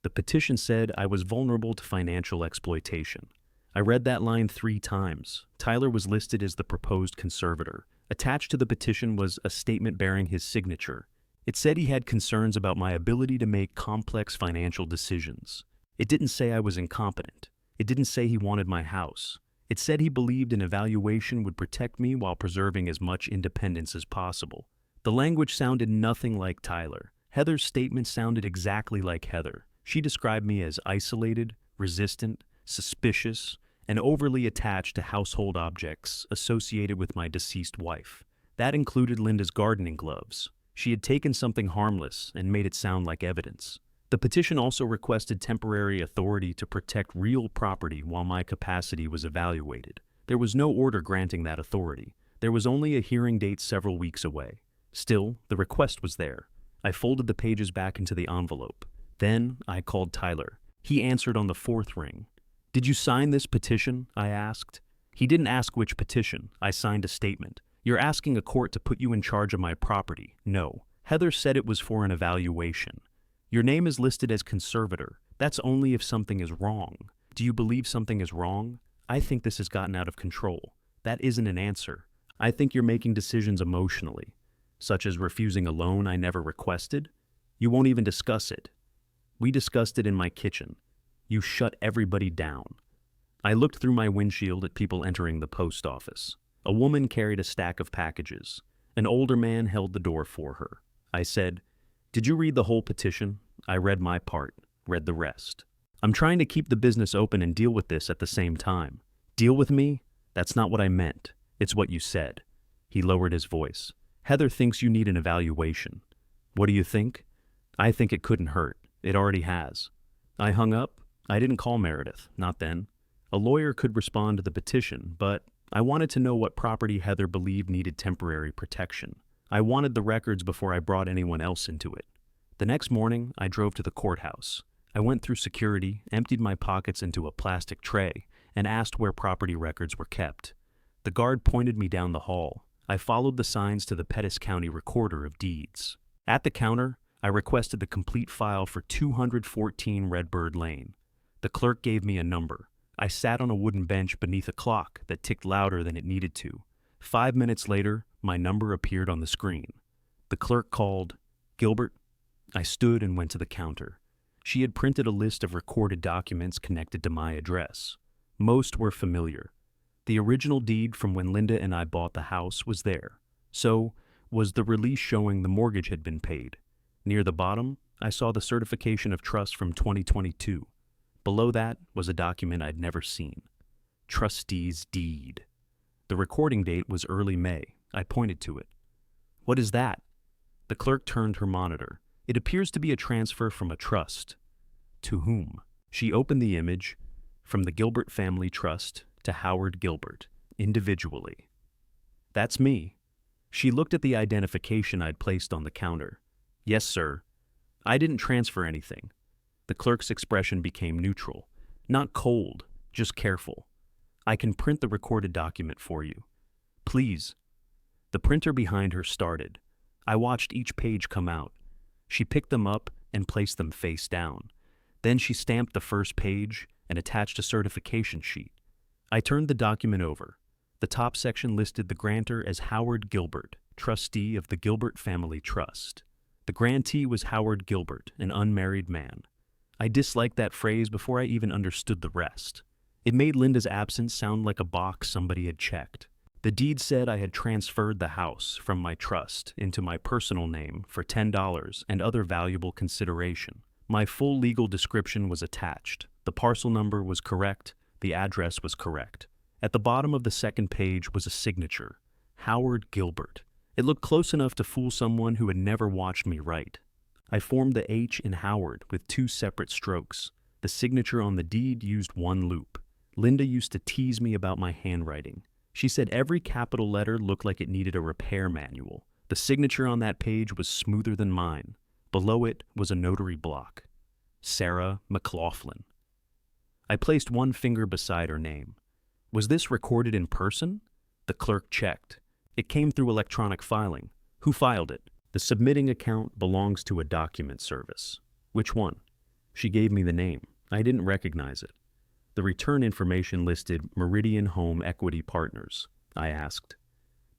The petition said I was vulnerable to financial exploitation. I read that line 3 times. Tyler was listed as the proposed conservator. Attached to the petition was a statement bearing his signature. It said he had concerns about my ability to make complex financial decisions. It didn't say I was incompetent. It didn't say he wanted my house. It said he believed an evaluation would protect me while preserving as much independence as possible. The language sounded nothing like Tyler. Heather's statement sounded exactly like Heather. She described me as isolated, resistant, suspicious, and overly attached to household objects associated with my deceased wife. That included Linda's gardening gloves. She had taken something harmless and made it sound like evidence. The petition also requested temporary authority to protect real property while my capacity was evaluated. There was no order granting that authority. There was only a hearing date several weeks away. Still, the request was there. I folded the pages back into the envelope. Then I called Tyler. He answered on the 4th ring. Did you sign this petition? I asked. He didn't ask which petition. I signed a statement. You're asking a court to put you in charge of my property. No. Heather said it was for an evaluation. Your name is listed as conservator. That's only if something is wrong. Do you believe something is wrong? I think this has gotten out of control. That isn't an answer. I think you're making decisions emotionally, such as refusing a loan I never requested. You won't even discuss it. We discussed it in my kitchen. You shut everybody down. I looked through my windshield at people entering the post office. A woman carried a stack of packages. An older man held the door for her. I said, "Did you read the whole petition?" I read my part, read the rest. I'm trying to keep the business open and deal with this at the same time. Deal with me? That's not what I meant. It's what you said. He lowered his voice. Heather thinks you need an evaluation. What do you think? I think it couldn't hurt. It already has. I hung up. I didn't call Meredith, not then. A lawyer could respond to the petition, but I wanted to know what property Heather believed needed temporary protection. I wanted the records before I brought anyone else into it. The next morning, I drove to the courthouse. I went through security, emptied my pockets into a plastic tray, and asked where property records were kept. The guard pointed me down the hall. I followed the signs to the Pettis County Recorder of Deeds. At the counter, I requested the complete file for 214 Redbird Lane. The clerk gave me a number. I sat on a wooden bench beneath a clock that ticked louder than it needed to. 5 minutes later, my number appeared on the screen. The clerk called, "Gilbert?" I stood and went to the counter. She had printed a list of recorded documents connected to my address. Most were familiar. The original deed from when Linda and I bought the house was there. So was the release showing the mortgage had been paid. Near the bottom, I saw the certification of trust from 2022. Below that was a document I'd never seen. Trustee's deed. The recording date was early May. I pointed to it. "What is that?" The clerk turned her monitor. "It appears to be a transfer from a trust." "To whom?" She opened the image. "From the Gilbert Family Trust to Howard Gilbert, individually." "That's me." She looked at the identification I'd placed on the counter. "Yes, sir. I didn't transfer anything." The clerk's expression became neutral. Not cold, just careful. "I can print the recorded document for you." "Please." The printer behind her started. I watched each page come out. She picked them up and placed them face down. Then she stamped the first page and attached a certification sheet. I turned the document over. The top section listed the grantor as Howard Gilbert, trustee of the Gilbert Family Trust. The grantee was Howard Gilbert, an unmarried man. I disliked that phrase before I even understood the rest. It made Linda's absence sound like a box somebody had checked. The deed said I had transferred the house from my trust into my personal name for $10 and other valuable consideration. My full legal description was attached. The parcel number was correct. The address was correct. At the bottom of the second page was a signature, Howard Gilbert. It looked close enough to fool someone who had never watched me write. I formed the H in Howard with 2 separate strokes. The signature on the deed used 1 loop. Linda used to tease me about my handwriting. She said every capital letter looked like it needed a repair manual. The signature on that page was smoother than mine. Below it was a notary block. Sarah McLaughlin. I placed 1 finger beside her name. Was this recorded in person? The clerk checked. It came through electronic filing. Who filed it? The submitting account belongs to a document service. Which one? She gave me the name. I didn't recognize it. The return information listed Meridian Home Equity Partners. I asked,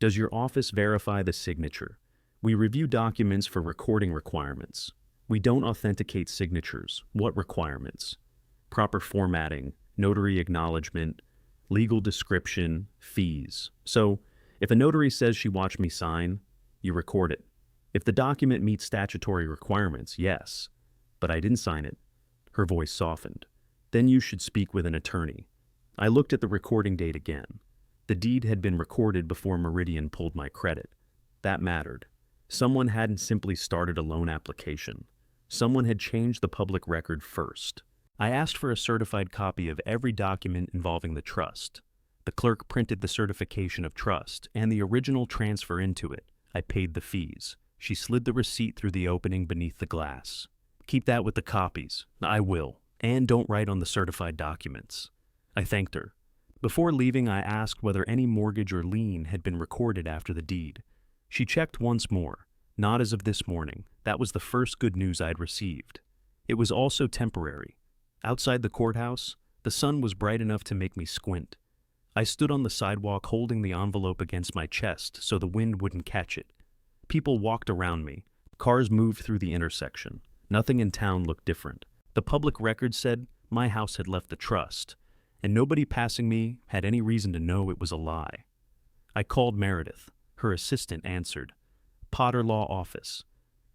"Does your office verify the signature? We review documents for recording requirements. We don't authenticate signatures. What requirements? Proper formatting, notary acknowledgement, legal description, fees. So, if a notary says she watched me sign, you record it. If the document meets statutory requirements, yes. But I didn't sign it." Her voice softened. "Then you should speak with an attorney." I looked at the recording date again. The deed had been recorded before Meridian pulled my credit. That mattered. Someone hadn't simply started a loan application. Someone had changed the public record first. I asked for a certified copy of every document involving the trust. The clerk printed the certification of trust and the original transfer into it. I paid the fees. She slid the receipt through the opening beneath the glass. "Keep that with the copies." "I will. And don't write on the certified documents." I thanked her. Before leaving, I asked whether any mortgage or lien had been recorded after the deed. She checked once more. Not as of this morning. That was the first good news I'd received. It was also temporary. Outside the courthouse, the sun was bright enough to make me squint. I stood on the sidewalk holding the envelope against my chest so the wind wouldn't catch it. People walked around me. Cars moved through the intersection. Nothing in town looked different. The public record said my house had left the trust, and nobody passing me had any reason to know it was a lie. I called Meredith. Her assistant answered. Potter Law Office.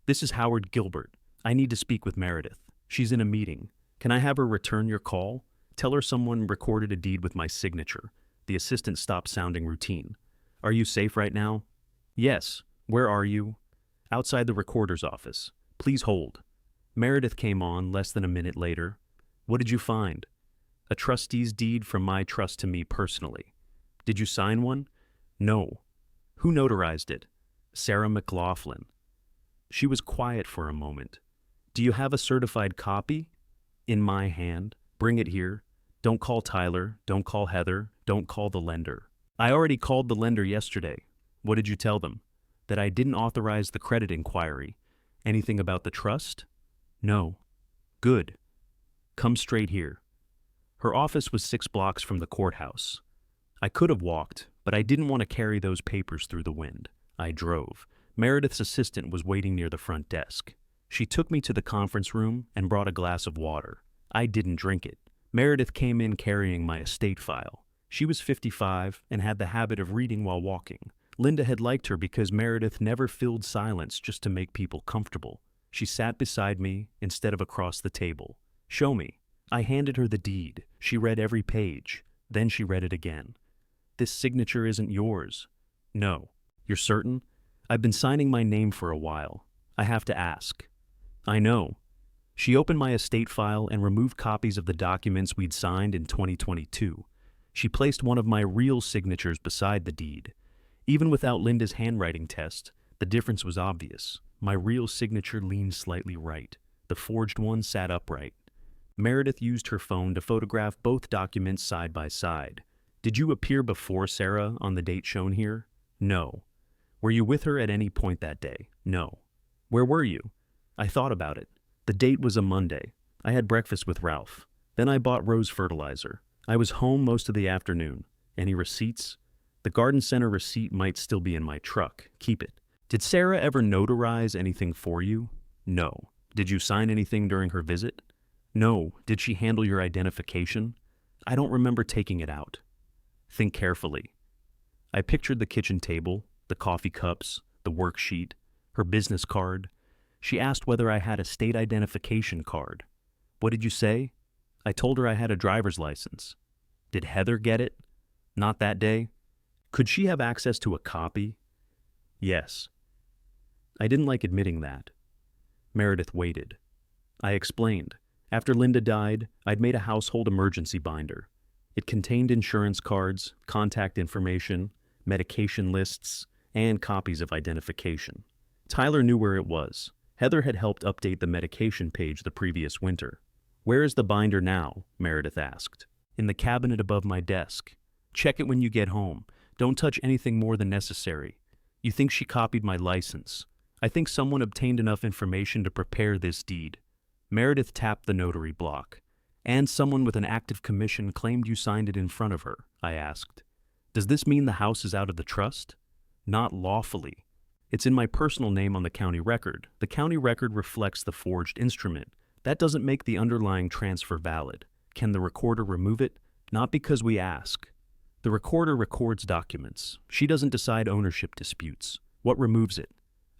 This is Howard Gilbert. I need to speak with Meredith. She's in a meeting. Can I have her return your call? Tell her someone recorded a deed with my signature. The assistant stopped sounding routine. Are you safe right now? Yes. Where are you? Outside the recorder's office. Please hold. Meredith came on less than a minute later. What did you find? A trustee's deed from my trust to me personally. Did you sign one? No. Who notarized it? Sarah McLaughlin. She was quiet for a moment. Do you have a certified copy? In my hand. Bring it here. Don't call Tyler. Don't call Heather. Don't call the lender. I already called the lender yesterday. What did you tell them? That I didn't authorize the credit inquiry. Anything about the trust? No. Good. Come straight here. Her office was 6 blocks from the courthouse. I could have walked, but I didn't want to carry those papers through the wind. I drove. Meredith's assistant was waiting near the front desk. She took me to the conference room and brought a glass of water. I didn't drink it. Meredith came in carrying my estate file. She was 55 and had the habit of reading while walking. Linda had liked her because Meredith never filled silence just to make people comfortable. She sat beside me instead of across the table. Show me. I handed her the deed. She read every page. Then she read it again. This signature isn't yours. No. You're certain? I've been signing my name for a while. I have to ask. I know. She opened my estate file and removed copies of the documents we'd signed in 2022. She placed one of my real signatures beside the deed. Even without Linda's handwriting test, the difference was obvious. My real signature leaned slightly right. The forged one sat upright. Meredith used her phone to photograph both documents side by side. Did you appear before Sarah on the date shown here? No. Were you with her at any point that day? No. Where were you? I thought about it. The date was a Monday. I had breakfast with Ralph. Then I bought rose fertilizer. I was home most of the afternoon. Any receipts? The garden center receipt might still be in my truck. Keep it. Did Sarah ever notarize anything for you? No. Did you sign anything during her visit? No. Did she handle your identification? I don't remember taking it out. Think carefully. I pictured the kitchen table, the coffee cups, the worksheet, her business card. She asked whether I had a state identification card. What did you say? I told her I had a driver's license. Did Heather get it? Not that day. Could she have access to a copy? Yes. I didn't like admitting that. Meredith waited. I explained. After Linda died, I'd made a household emergency binder. It contained insurance cards, contact information, medication lists, and copies of identification. Tyler knew where it was. Heather had helped update the medication page the previous winter. Where is the binder now? Meredith asked. In the cabinet above my desk. Check it when you get home. Don't touch anything more than necessary. You think she copied my license. I think someone obtained enough information to prepare this deed. Meredith tapped the notary block. And someone with an active commission claimed you signed it in front of her, I asked. Does this mean the house is out of the trust? Not lawfully. It's in my personal name on the county record. The county record reflects the forged instrument. That doesn't make the underlying transfer valid. Can the recorder remove it? Not because we ask. The recorder records documents. She doesn't decide ownership disputes. What removes it?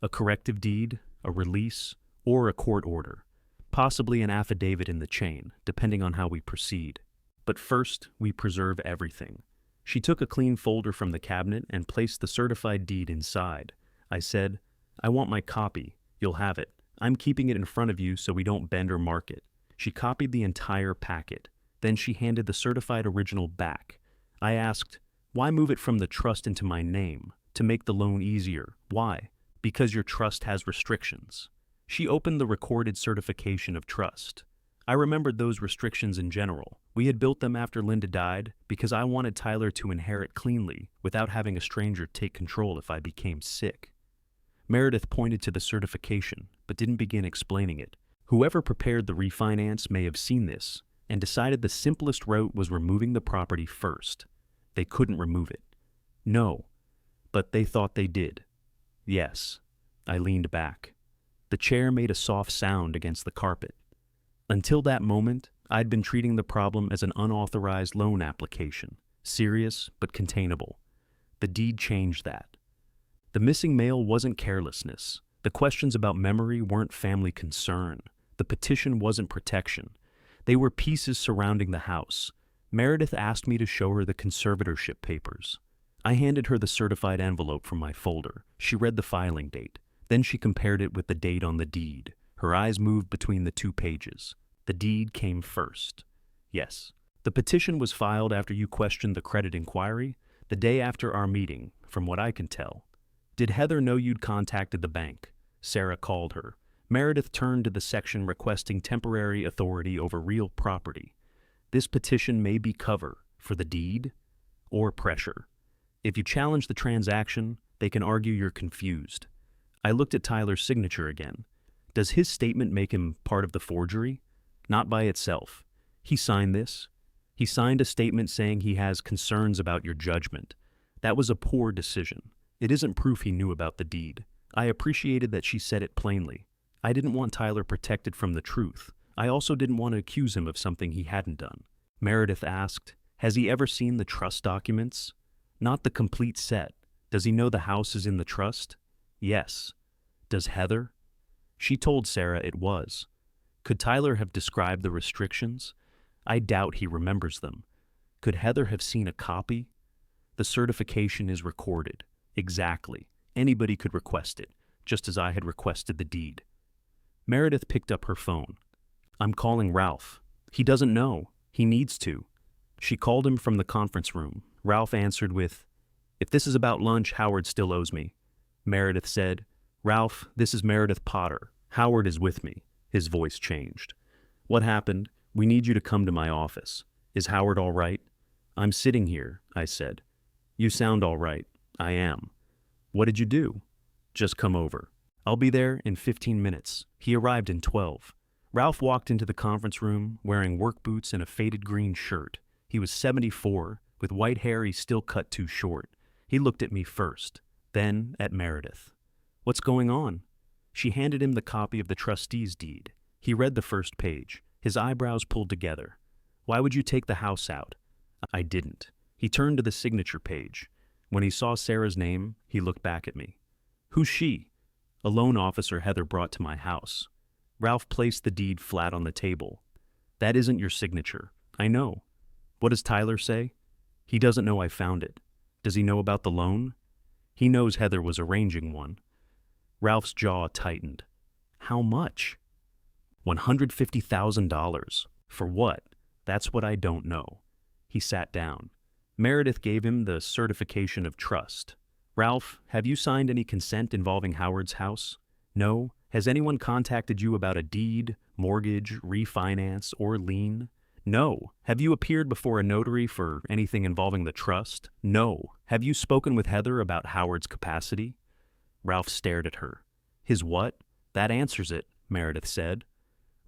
A corrective deed, a release, or a court order. Possibly an affidavit in the chain, depending on how we proceed. But first, we preserve everything. She took a clean folder from the cabinet and placed the certified deed inside. I said, I want my copy. You'll have it. I'm keeping it in front of you so we don't bend or mark it. She copied the entire packet. Then she handed the certified original back. I asked, why move it from the trust into my name? To make the loan easier. Why? Because your trust has restrictions. She opened the recorded certification of trust. I remembered those restrictions in general. We had built them after Linda died because I wanted Tyler to inherit cleanly without having a stranger take control if I became sick. Meredith pointed to the certification, but didn't begin explaining it. Whoever prepared the refinance may have seen this and decided the simplest route was removing the property first. They couldn't remove it. No, but they thought they did. Yes. I leaned back. The chair made a soft sound against the carpet. Until that moment, I'd been treating the problem as an unauthorized loan application, serious but containable. The deed changed that. The missing mail wasn't carelessness. The questions about memory weren't family concern. The petition wasn't protection. They were pieces surrounding the house. Meredith asked me to show her the conservatorship papers. I handed her the certified envelope from my folder. She read the filing date. Then she compared it with the date on the deed. Her eyes moved between the two pages. The deed came first. Yes. The petition was filed after you questioned the credit inquiry, the day after our meeting, from what I can tell. Did Heather know you'd contacted the bank? Sarah called her. Meredith turned to the section requesting temporary authority over real property. This petition may be cover for the deed or pressure. If you challenge the transaction, they can argue you're confused. I looked at Tyler's signature again. Does his statement make him part of the forgery? Not by itself. He signed this. He signed a statement saying he has concerns about your judgment. That was a poor decision. It isn't proof he knew about the deed. I appreciated that she said it plainly. I didn't want Tyler protected from the truth. I also didn't want to accuse him of something he hadn't done. Meredith asked, has he ever seen the trust documents? Not the complete set. Does he know the house is in the trust? Yes. Does Heather? She told Sarah it was. Could Tyler have described the restrictions? I doubt he remembers them. Could Heather have seen a copy? The certification is recorded. Exactly. Anybody could request it, just as I had requested the deed. Meredith picked up her phone. I'm calling Ralph. He doesn't know. He needs to. She called him from the conference room. Ralph answered with, if this is about lunch, Howard still owes me. Meredith said, Ralph, this is Meredith Potter. Howard is with me. His voice changed. What happened? We need you to come to my office. Is Howard all right? I'm sitting here, I said. You sound all right. I am. What did you do? Just come over. I'll be there in 15 minutes. He arrived in 12. Ralph walked into the conference room wearing work boots and a faded green shirt. He was 74, with white hair he still cut too short. He looked at me first, then at Meredith. What's going on? She handed him the copy of the trustee's deed. He read the first page. His eyebrows pulled together. Why would you take the house out? I didn't. He turned to the signature page. When he saw Sarah's name, he looked back at me. Who's she? A loan officer Heather brought to my house. Ralph placed the deed flat on the table. That isn't your signature. I know. What does Tyler say? He doesn't know I found it. Does he know about the loan? He knows Heather was arranging one. Ralph's jaw tightened. How much? $150,000. For what? That's what I don't know. He sat down. Meredith gave him the certification of trust. Ralph, have you signed any consent involving Howard's house? No. Has anyone contacted you about a deed, mortgage, refinance, or lien? No. Have you appeared before a notary for anything involving the trust? No. Have you spoken with Heather about Howard's capacity? Ralph stared at her. His what? That answers it, Meredith said.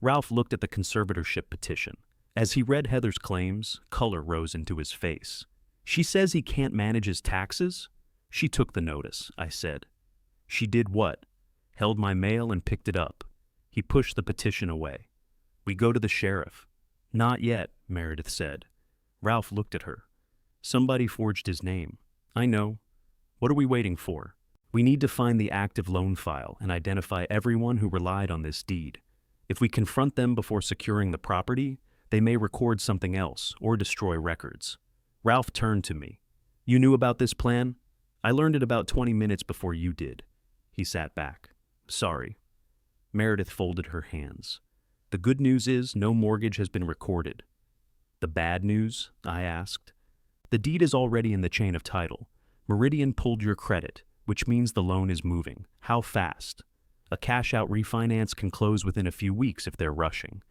Ralph looked at the conservatorship petition. As he read Heather's claims, color rose into his face. She says he can't manage his taxes? She took the notice, I said. She did what? Held my mail and picked it up. He pushed the petition away. We go to the sheriff. Not yet, Meredith said. Ralph looked at her. Somebody forged his name. I know. What are we waiting for? We need to find the active loan file and identify everyone who relied on this deed. If we confront them before securing the property, they may record something else or destroy records. Ralph turned to me. You knew about this plan? I learned it about 20 minutes before you did. He sat back. Sorry. Meredith folded her hands. The good news is no mortgage has been recorded. The bad news? I asked. The deed is already in the chain of title. Meridian pulled your credit, which means the loan is moving. How fast? A cash-out refinance can close within a few weeks if they're rushing.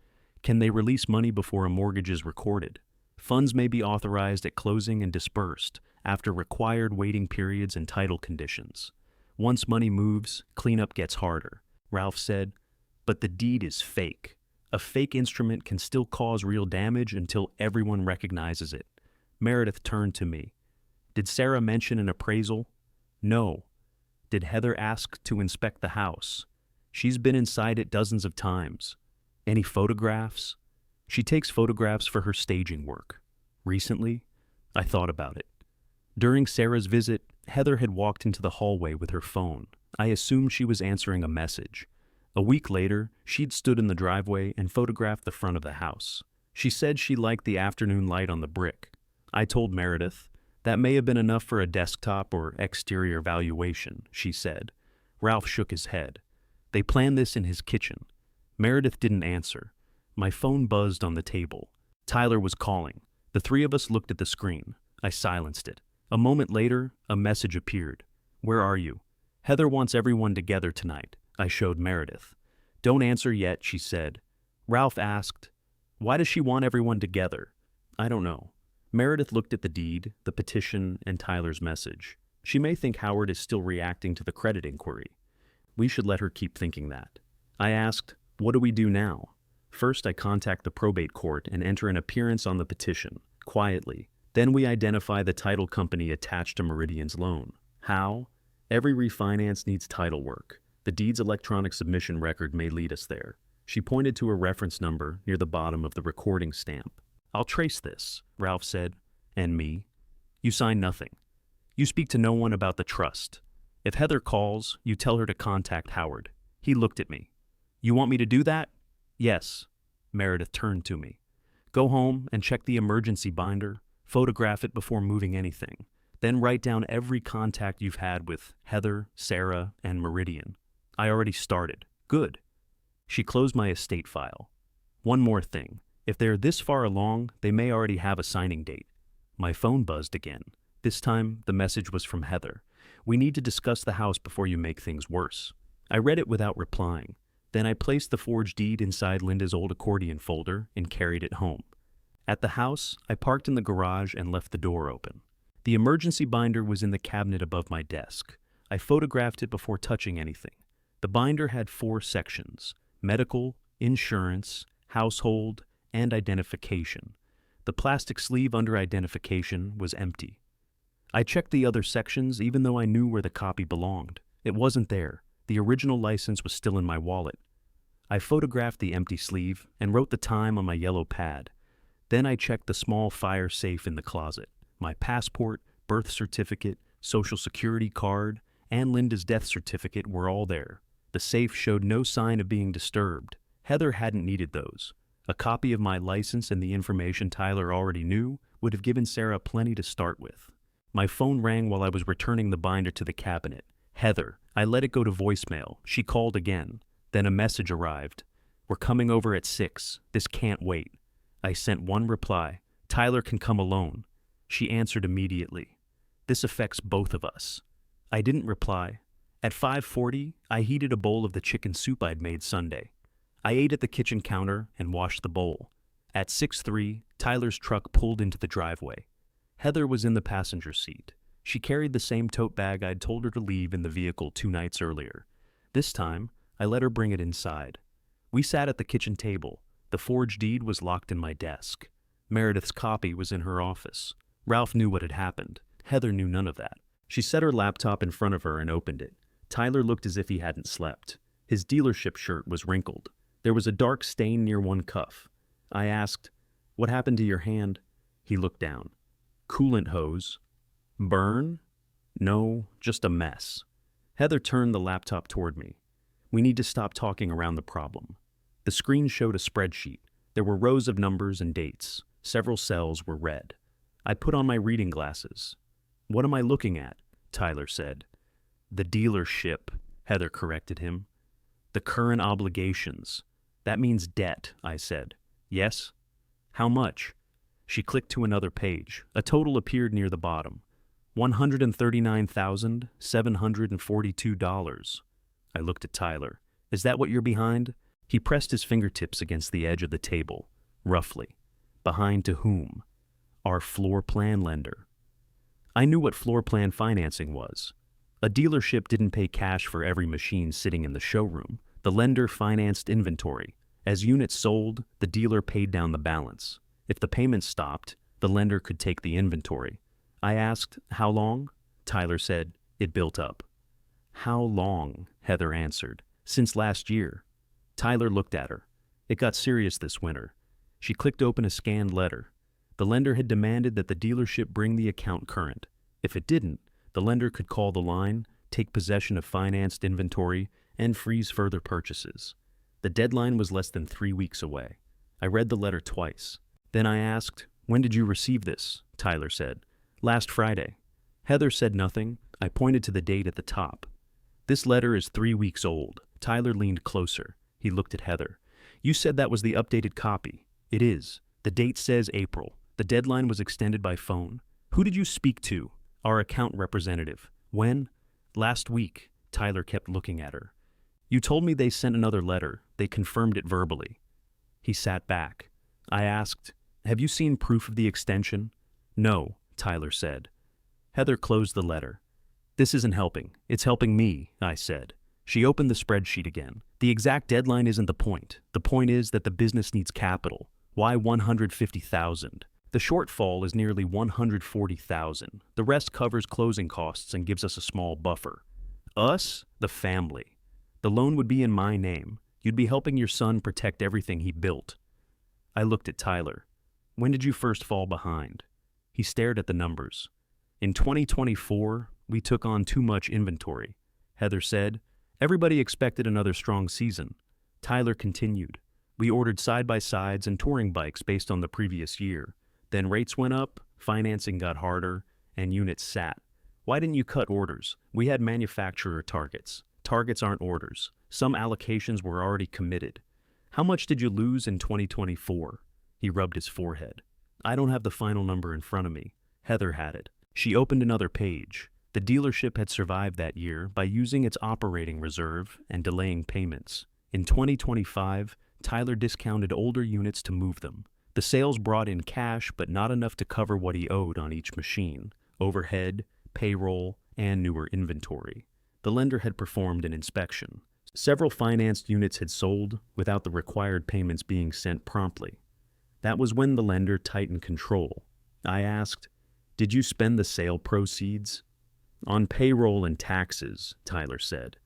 Can they release money before a mortgage is recorded? Funds may be authorized at closing and dispersed after required waiting periods and title conditions. Once money moves, cleanup gets harder, Ralph said. But the deed is fake. A fake instrument can still cause real damage until everyone recognizes it. Meredith turned to me. Did Sarah mention an appraisal? No. Did Heather ask to inspect the house? She's been inside it dozens of times. Any photographs? She takes photographs for her staging work. Recently, I thought about it. During Sarah's visit, Heather had walked into the hallway with her phone. I assumed she was answering a message. A week later, she'd stood in the driveway and photographed the front of the house. She said she liked the afternoon light on the brick. I told Meredith, that may have been enough for a desktop or exterior valuation, she said. Ralph shook his head. They planned this in his kitchen. Meredith didn't answer. My phone buzzed on the table. Tyler was calling. The three of us looked at the screen. I silenced it. A moment later, a message appeared. Where are you? Heather wants everyone together tonight. I showed Meredith. Don't answer yet, she said. Ralph asked, why does she want everyone together? I don't know. Meredith looked at the deed, the petition, and Tyler's message. She may think Howard is still reacting to the credit inquiry. We should let her keep thinking that. I asked, what do we do now? First, I contact the probate court and enter an appearance on the petition, quietly. Then we identify the title company attached to Meridian's loan. How? Every refinance needs title work. The deed's electronic submission record may lead us there. She pointed to a reference number near the bottom of the recording stamp. I'll trace this, Ralph said. And me? You sign nothing. You speak to no one about the trust. If Heather calls, you tell her to contact Howard. He looked at me. You want me to do that? Yes. Meredith turned to me. Go home and check the emergency binder. Photograph it before moving anything. Then write down every contact you've had with Heather, Sarah, and Meridian. I already started. Good. She closed my estate file. One more thing. If they're this far along, they may already have a signing date. My phone buzzed again. This time, the message was from Heather. We need to discuss the house before you make things worse. I read it without replying. Then I placed the forged deed inside Linda's old accordion folder and carried it home. At the house, I parked in the garage and left the door open. The emergency binder was in the cabinet above my desk. I photographed it before touching anything. The binder had 4 sections: medical, insurance, household, and identification. The plastic sleeve under identification was empty. I checked the other sections even though I knew where the copy belonged. It wasn't there. The original license was still in my wallet. I photographed the empty sleeve and wrote the time on my yellow pad. Then I checked the small fire safe in the closet. My passport, birth certificate, social security card, and Linda's death certificate were all there. The safe showed no sign of being disturbed. Heather hadn't needed those. A copy of my license and the information Tyler already knew would have given Sarah plenty to start with. My phone rang while I was returning the binder to the cabinet. Heather. I let it go to voicemail. She called again. Then a message arrived. We're coming over at 6. This can't wait. I sent one reply. Tyler can come alone. She answered immediately. This affects both of us. I didn't reply. At 5:40, I heated a bowl of the chicken soup I'd made Sunday. I ate at the kitchen counter and washed the bowl. At 6:03, Tyler's truck pulled into the driveway. Heather was in the passenger seat. She carried the same tote bag I'd told her to leave in the vehicle 2 nights earlier. This time, I let her bring it inside. We sat at the kitchen table. The forged deed was locked in my desk. Meredith's copy was in her office. Ralph knew what had happened. Heather knew none of that. She set her laptop in front of her and opened it. Tyler looked as if he hadn't slept. His dealership shirt was wrinkled. There was a dark stain near one cuff. I asked, "What happened to your hand?" He looked down. "Coolant hose." "Burn?" "No, just a mess." Heather turned the laptop toward me. "We need to stop talking around the problem." The screen showed a spreadsheet. There were rows of numbers and dates. Several cells were red. I put on my reading glasses. "What am I looking at?" Tyler said. "The dealership," Heather corrected him. "The current obligations." "That means debt," I said. "Yes?" "How much?" She clicked to another page. A total appeared near the bottom. $139,742. I looked at Tyler. "Is that what you're behind?" He pressed his fingertips against the edge of the table. Roughly. "Behind to whom?" "Our floor plan lender." I knew what floor plan financing was. A dealership didn't pay cash for every machine sitting in the showroom. The lender financed inventory. As units sold, the dealer paid down the balance. If the payments stopped, the lender could take the inventory. I asked, "How long?" Tyler said, "It built up." "How long?" Heather answered. "Since last year." Tyler looked at her. It got serious this winter. She clicked open a scanned letter. The lender had demanded that the dealership bring the account current. If it didn't, the lender could call the line, take possession of financed inventory, and freeze further purchases. The deadline was less than 3 weeks away. I read the letter twice. Then I asked, "When did you receive this?" Tyler said, "Last Friday." Heather said nothing. I pointed to the date at the top. "This letter is 3 weeks old." Tyler leaned closer. He looked at Heather. "You said that was the updated copy." "It is. The date says April. The deadline was extended by phone." "Who did you speak to?" "Our account representative." "When?" "Last week." Tyler kept looking at her. "You told me they sent another letter. They confirmed it verbally." He sat back. I asked, "Have you seen proof of the extension?" "No," Tyler said. Heather closed the letter. "This isn't helping. It's helping me," I said. She opened the spreadsheet again. "The exact deadline isn't the point. The point is that the business needs capital. Why 150,000? The shortfall is nearly 140,000. The rest covers closing costs and gives us a small buffer." "Us? The family. The loan would be in my name. You'd be helping your son protect everything he built." I looked at Tyler. "When did you first fall behind?" He stared at the numbers. "In 2024, we took on too much inventory." Heather said, "Everybody expected another strong season." Tyler continued, "We ordered side-by-sides and touring bikes based on the previous year. Then rates went up, financing got harder, and units sat. Why didn't you cut orders? We had manufacturer targets. Targets aren't orders. Some allocations were already committed. How much did you lose in 2024? He rubbed his forehead. "I don't have the final number in front of me." Heather had it. She opened another page. The dealership had survived that year by using its operating reserve and delaying payments. In 2025, Tyler discounted older units to move them. The sales brought in cash, but not enough to cover what he owed on each machine: overhead, payroll, and newer inventory. The lender had performed an inspection. Several financed units had sold without the required payments being sent promptly. That was when the lender tightened control. I asked, "Did you spend the sale proceeds?" "On payroll and taxes," Tyler said.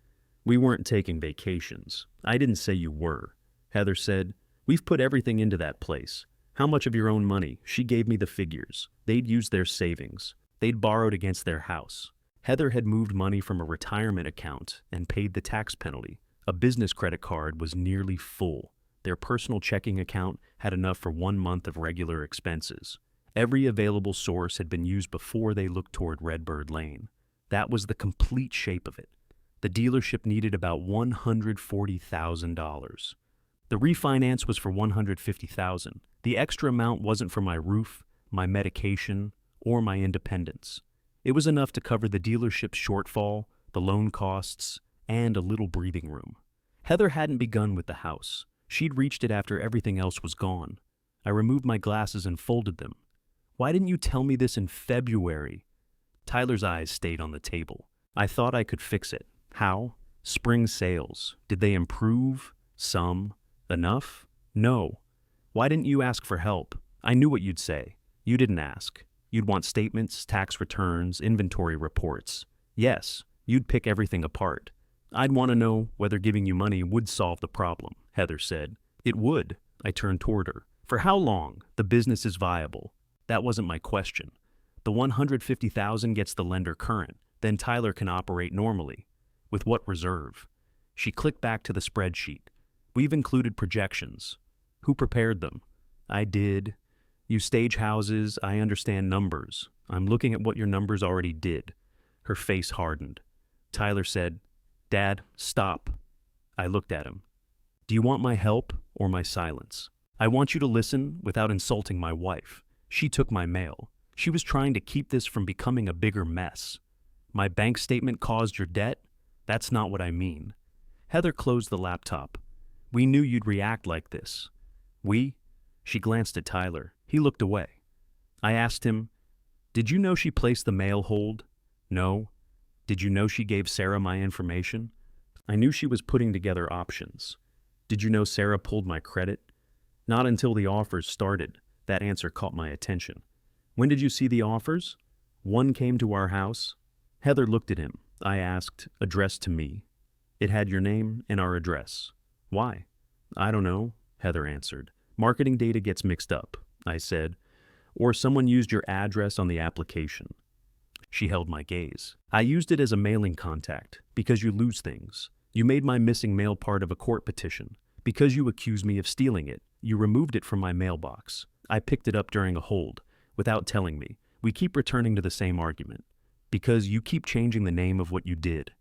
"We weren't taking vacations." "I didn't say you were." Heather said, "We've put everything into that place. How much of your own money?" She gave me the figures. They'd used their savings. They'd borrowed against their house. Heather had moved money from a retirement account and paid the tax penalty. A business credit card was nearly full. Their personal checking account had enough for 1 month of regular expenses. Every available source had been used before they looked toward Redbird Lane. That was the complete shape of it. The dealership needed about $140,000. The refinance was for $150,000. The extra amount wasn't for my roof, my medication, or my independence. It was enough to cover the dealership's shortfall, the loan costs, and a little breathing room. Heather hadn't begun with the house. She'd reached it after everything else was gone. I removed my glasses and folded them. "Why didn't you tell me this in February?" Tyler's eyes stayed on the table. "I thought I could fix it." "How?" "Spring sales. Did they improve? Some. Enough?" "No." "Why didn't you ask for help?" "I knew what you'd say." "You didn't ask. You'd want statements, tax returns, inventory reports." "Yes, you'd pick everything apart." "I'd want to know whether giving you money would solve the problem," Heather said. "It would." I turned toward her. "For how long? The business is viable." That wasn't my question. The $150,000 gets the lender current. Then Tyler can operate normally. With what reserve? She clicked back to the spreadsheet. "We've included projections." "Who prepared them?" "I did." "You stage houses, I understand numbers. I'm looking at what your numbers already did." Her face hardened. Tyler said, "Dad, stop." I looked at him. "Do you want my help or my silence?" "I want you to listen without insulting my wife. She took my mail. She was trying to keep this from becoming a bigger mess." "My bank statement caused your debt?" "That's not what I mean." Heather closed the laptop. "We knew you'd react like this." "We?" She glanced at Tyler. He looked away. I asked him, "Did you know she placed the mail hold?" "No." Did you know she gave Sarah my information? I knew she was putting together options. Did you know Sarah pulled my credit? Not until the offers started. That answer caught my attention. When did you see the offers? One came to our house. Heather looked at him. I asked, addressed to me. It had your name and our address. Why? I don't know, Heather answered. Marketing data gets mixed up, I said. Or someone used your address on the application. She held my gaze. I used it as a mailing contact, because you lose things. You made my missing mail part of a court petition. Because you accused me of stealing it, you removed it from my mailbox. I picked it up during a hold, without telling me. We keep returning to the same argument. Because you keep changing the name of what you did.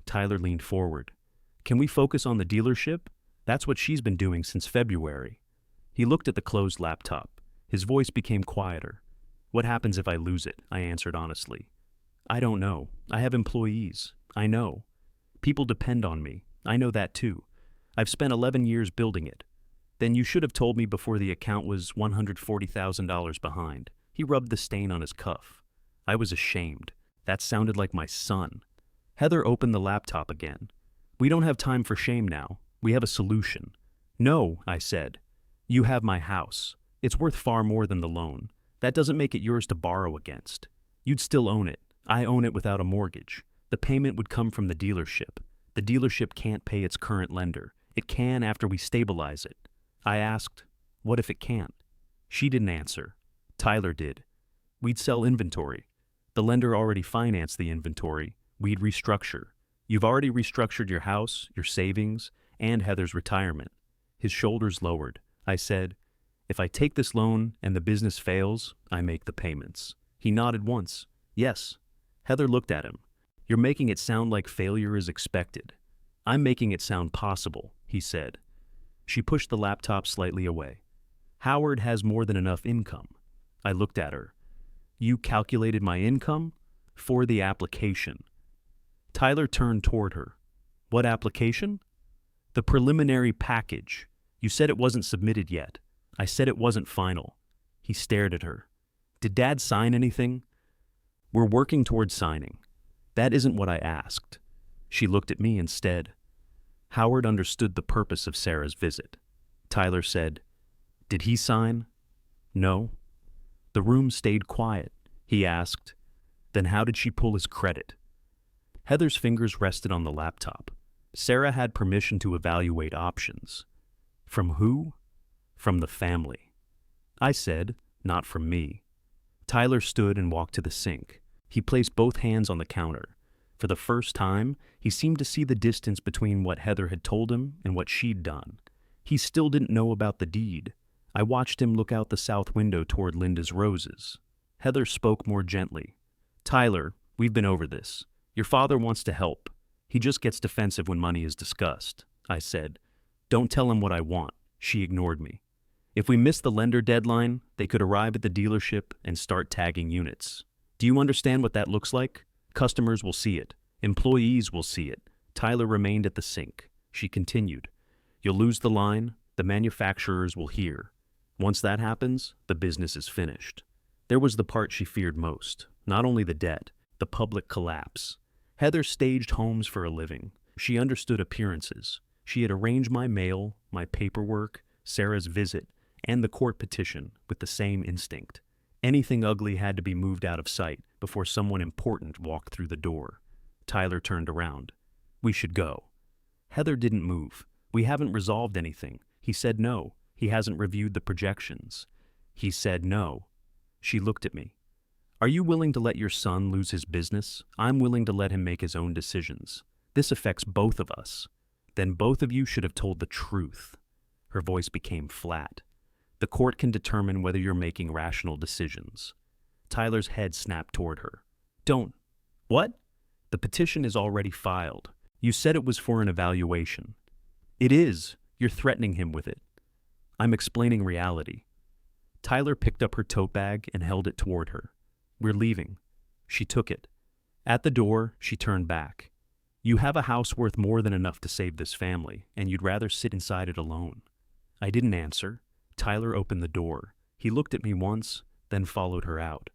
Tyler leaned forward. Can we focus on the dealership? That's what she's been doing since February. He looked at the closed laptop. His voice became quieter. What happens if I lose it? I answered honestly. I don't know. I have employees. I know. People depend on me. I know that too. I've spent 11 years building it. Then you should have told me before the account was $140,000 behind. He rubbed the stain on his cuff. I was ashamed. That sounded like my son. Heather opened the laptop again. We don't have time for shame now. We have a solution. No, I said. You have my house. It's worth far more than the loan. That doesn't make it yours to borrow against. You'd still own it. I own it without a mortgage. The payment would come from the dealership. The dealership can't pay its current lender. It can after we stabilize it. I asked, what if it can't? She didn't answer. Tyler did. We'd sell inventory. The lender already financed the inventory. We'd restructure. You've already restructured your house, your savings, and Heather's retirement. His shoulders lowered. I said, if I take this loan and the business fails, I make the payments. He nodded once. Yes. Heather looked at him. You're making it sound like failure is expected. I'm making it sound possible, he said. She pushed the laptop slightly away. Howard has more than enough income. I looked at her. You calculated my income? For the application. Tyler turned toward her. What application? The preliminary package. You said it wasn't submitted yet. I said it wasn't final. He stared at her. Did Dad sign anything? We're working toward signing. That isn't what I asked. She looked at me instead. Howard understood the purpose of Sarah's visit. Tyler said, did he sign? No. The room stayed quiet. He asked, then how did she pull his credit? Heather's fingers rested on the laptop. Sarah had permission to evaluate options. From who? From the family. I said, not from me. Tyler stood and walked to the sink. He placed both hands on the counter. For the first time, he seemed to see the distance between what Heather had told him and what she'd done. He still didn't know about the deed. I watched him look out the south window toward Linda's roses. Heather spoke more gently. Tyler, we've been over this. Your father wants to help. He just gets defensive when money is discussed. I said, don't tell him what I want. She ignored me. If we miss the lender deadline, they could arrive at the dealership and start tagging units. Do you understand what that looks like? Customers will see it. Employees will see it. Tyler remained at the sink. She continued. You'll lose the line. The manufacturers will hear. Once that happens, the business is finished. There was the part she feared most. Not only the debt, the public collapse. Heather staged homes for a living. She understood appearances. She had arranged my mail, my paperwork, Sarah's visit, and the court petition with the same instinct. Anything ugly had to be moved out of sight before someone important walked through the door. Tyler turned around. We should go. Heather didn't move. We haven't resolved anything. He said no. He hasn't reviewed the projections. He said no. She looked at me. Are you willing to let your son lose his business? I'm willing to let him make his own decisions. This affects both of us. Then both of you should have told the truth. Her voice became flat. The court can determine whether you're making rational decisions. Tyler's head snapped toward her. Don't. What? The petition is already filed. You said it was for an evaluation. It is. You're threatening him with it. I'm explaining reality. Tyler picked up her tote bag and held it toward her. We're leaving. She took it. At the door, she turned back. You have a house worth more than enough to save this family, and you'd rather sit inside it alone. I didn't answer. Tyler opened the door. He looked at me once, then followed her out.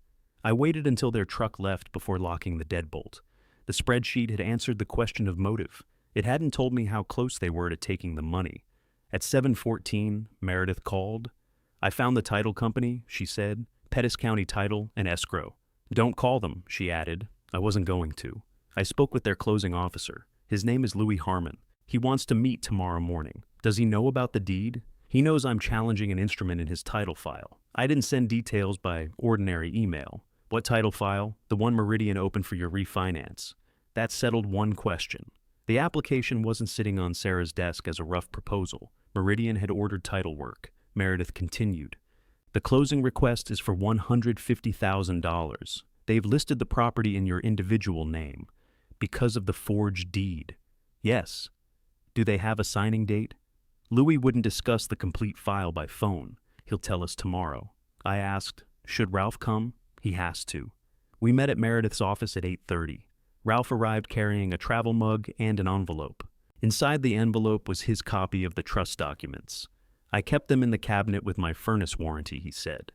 I waited until their truck left before locking the deadbolt. The spreadsheet had answered the question of motive. It hadn't told me how close they were to taking the money. At 7:14, Meredith called. "I found the title company," she said. "Pettis County Title and Escrow." "Don't call them," she added. I wasn't going to. I spoke with their closing officer. His name is Louis Harmon. He wants to meet tomorrow morning. Does he know about the deed? He knows I'm challenging an instrument in his title file. I didn't send details by ordinary email. What title file? The one Meridian opened for your refinance. That settled one question. The application wasn't sitting on Sarah's desk as a rough proposal. Meridian had ordered title work. Meredith continued. The closing request is for $150,000. They've listed the property in your individual name because of the forged deed. Yes. Do they have a signing date? Louis wouldn't discuss the complete file by phone. He'll tell us tomorrow. I asked, should Ralph come? He has to. We met at Meredith's office at 8:30. Ralph arrived carrying a travel mug and an envelope. Inside the envelope was his copy of the trust documents. I kept them in the cabinet with my furnace warranty, he said.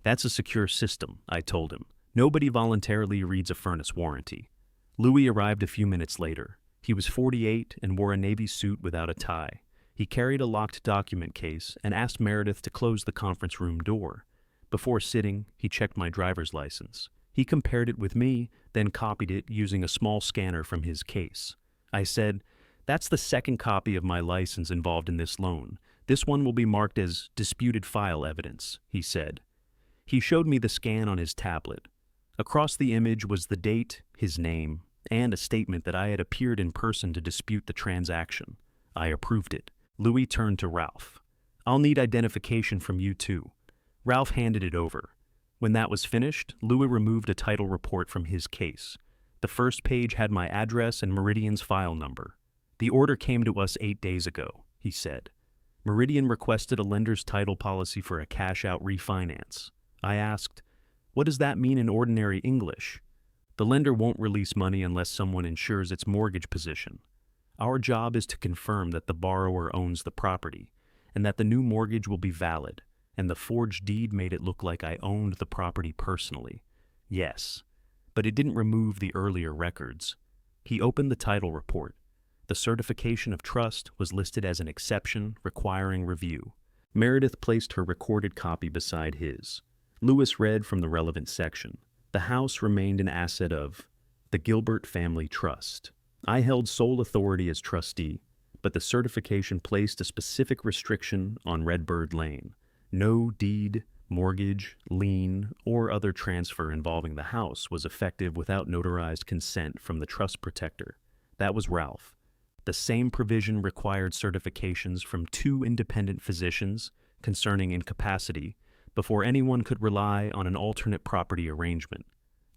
That's a secure system, I told him. Nobody voluntarily reads a furnace warranty. Louis arrived a few minutes later. He was 48 and wore a navy suit without a tie. He carried a locked document case and asked Meredith to close the conference room door. Before sitting, he checked my driver's license. He compared it with me, then copied it using a small scanner from his case. I said, "That's the second copy of my license involved in this loan. This one will be marked as disputed file evidence," he said. He showed me the scan on his tablet. Across the image was the date, his name, and a statement that I had appeared in person to dispute the transaction. I approved it. Louis turned to Ralph. "I'll need identification from you too." Ralph handed it over. When that was finished, Louis removed a title report from his case. The first page had my address and Meridian's file number. "The order came to us 8 days ago," he said. "Meridian requested a lender's title policy for a cash-out refinance." I asked, "What does that mean in ordinary English?" "The lender won't release money unless someone insures its mortgage position. Our job is to confirm that the borrower owns the property, and that the new mortgage will be valid, and the forged deed made it look like I owned the property personally. Yes, but it didn't remove the earlier records." He opened the title report. The certification of trust was listed as an exception requiring review. Meredith placed her recorded copy beside his. Louis read from the relevant section. The house remained an asset of the Gilbert Family Trust. I held sole authority as trustee, but the certification placed a specific restriction on Redbird Lane. No deed, mortgage, lien, or other transfer involving the house was effective without notarized consent from the trust protector. That was Ralph. The same provision required certifications from 2 independent physicians concerning incapacity before anyone could rely on an alternate property arrangement.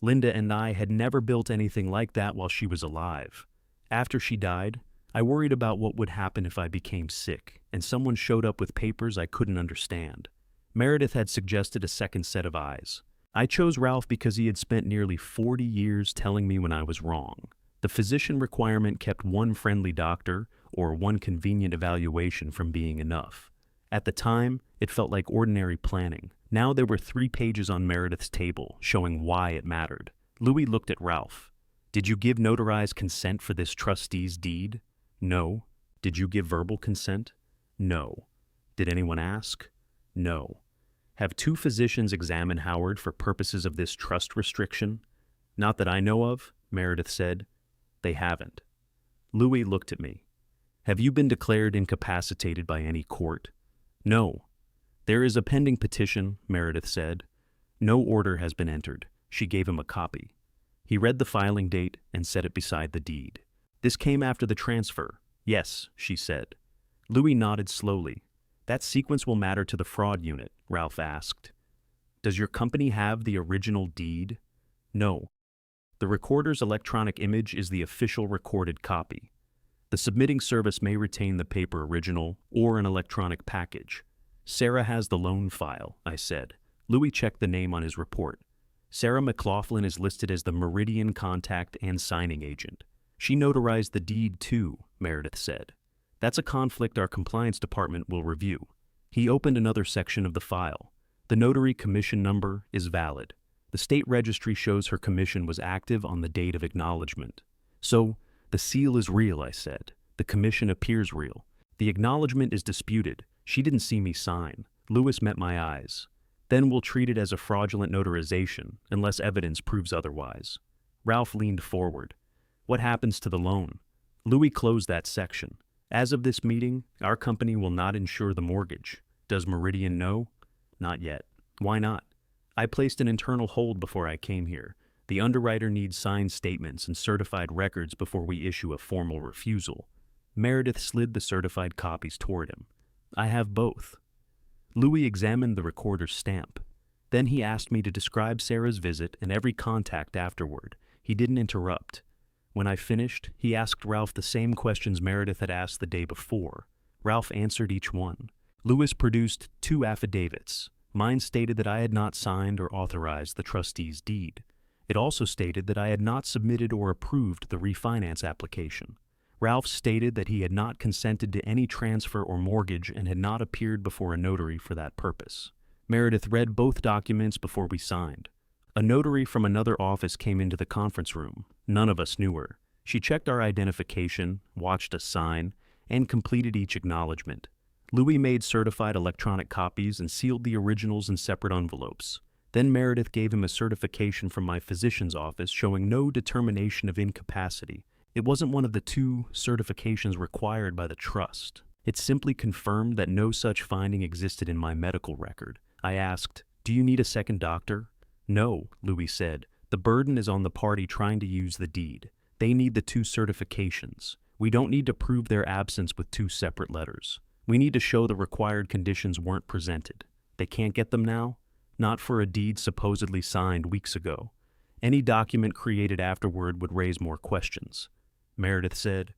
Linda and I had never built anything like that while she was alive. After she died, I worried about what would happen if I became sick and someone showed up with papers I couldn't understand. Meredith had suggested a second set of eyes. I chose Ralph because he had spent nearly 40 years telling me when I was wrong. The physician requirement kept one friendly doctor or one convenient evaluation from being enough. At the time, it felt like ordinary planning. Now there were 3 pages on Meredith's table showing why it mattered. Louis looked at Ralph. "Did you give notarized consent for this trustee's deed?" "No." "Did you give verbal consent?" "No." "Did anyone ask?" "No." "Have 2 physicians examine Howard for purposes of this trust restriction?" "Not that I know of," Meredith said. "They haven't." Louis looked at me. "Have you been declared incapacitated by any court?" "No." "There is a pending petition," Meredith said. "No order has been entered." She gave him a copy. He read the filing date and set it beside the deed. "This came after the transfer." "Yes," she said. Louis nodded slowly. "That sequence will matter to the fraud unit," Ralph asked. "Does your company have the original deed?" "No." The recorder's electronic image is the official recorded copy. The submitting service may retain the paper original or an electronic package. "Sarah has the loan file," I said. Louis checked the name on his report. "Sarah McLaughlin is listed as the Meridian contact and signing agent. She notarized the deed too," Meredith said. "That's a conflict our compliance department will review." He opened another section of the file. "The notary commission number is valid. The state registry shows her commission was active on the date of acknowledgement." So, the seal is real, I said. The commission appears real. The acknowledgement is disputed. She didn't see me sign. Lewis met my eyes. Then we'll treat it as a fraudulent notarization, unless evidence proves otherwise. Ralph leaned forward. What happens to the loan? Louis closed that section. As of this meeting, our company will not insure the mortgage. Does Meridian know? Not yet. Why not? I placed an internal hold before I came here. The underwriter needs signed statements and certified records before we issue a formal refusal. Meredith slid the certified copies toward him. I have both. Louis examined the recorder's stamp. Then he asked me to describe Sarah's visit and every contact afterward. He didn't interrupt. When I finished, he asked Ralph the same questions Meredith had asked the day before. Ralph answered each one. Louis produced 2 affidavits. Mine stated that I had not signed or authorized the trustee's deed. It also stated that I had not submitted or approved the refinance application. Ralph stated that he had not consented to any transfer or mortgage and had not appeared before a notary for that purpose. Meredith read both documents before we signed. A notary from another office came into the conference room. None of us knew her. She checked our identification, watched us sign, and completed each acknowledgement. Louis made certified electronic copies and sealed the originals in separate envelopes. Then Meredith gave him a certification from my physician's office showing no determination of incapacity. It wasn't one of the 2 certifications required by the trust. It simply confirmed that no such finding existed in my medical record. I asked, "Do you need a second doctor?" "No," Louis said. "The burden is on the party trying to use the deed. They need the 2 certifications. We don't need to prove their absence with 2 separate letters. We need to show the required conditions weren't presented. They can't get them now? Not for a deed supposedly signed weeks ago. Any document created afterward would raise more questions." Meredith said,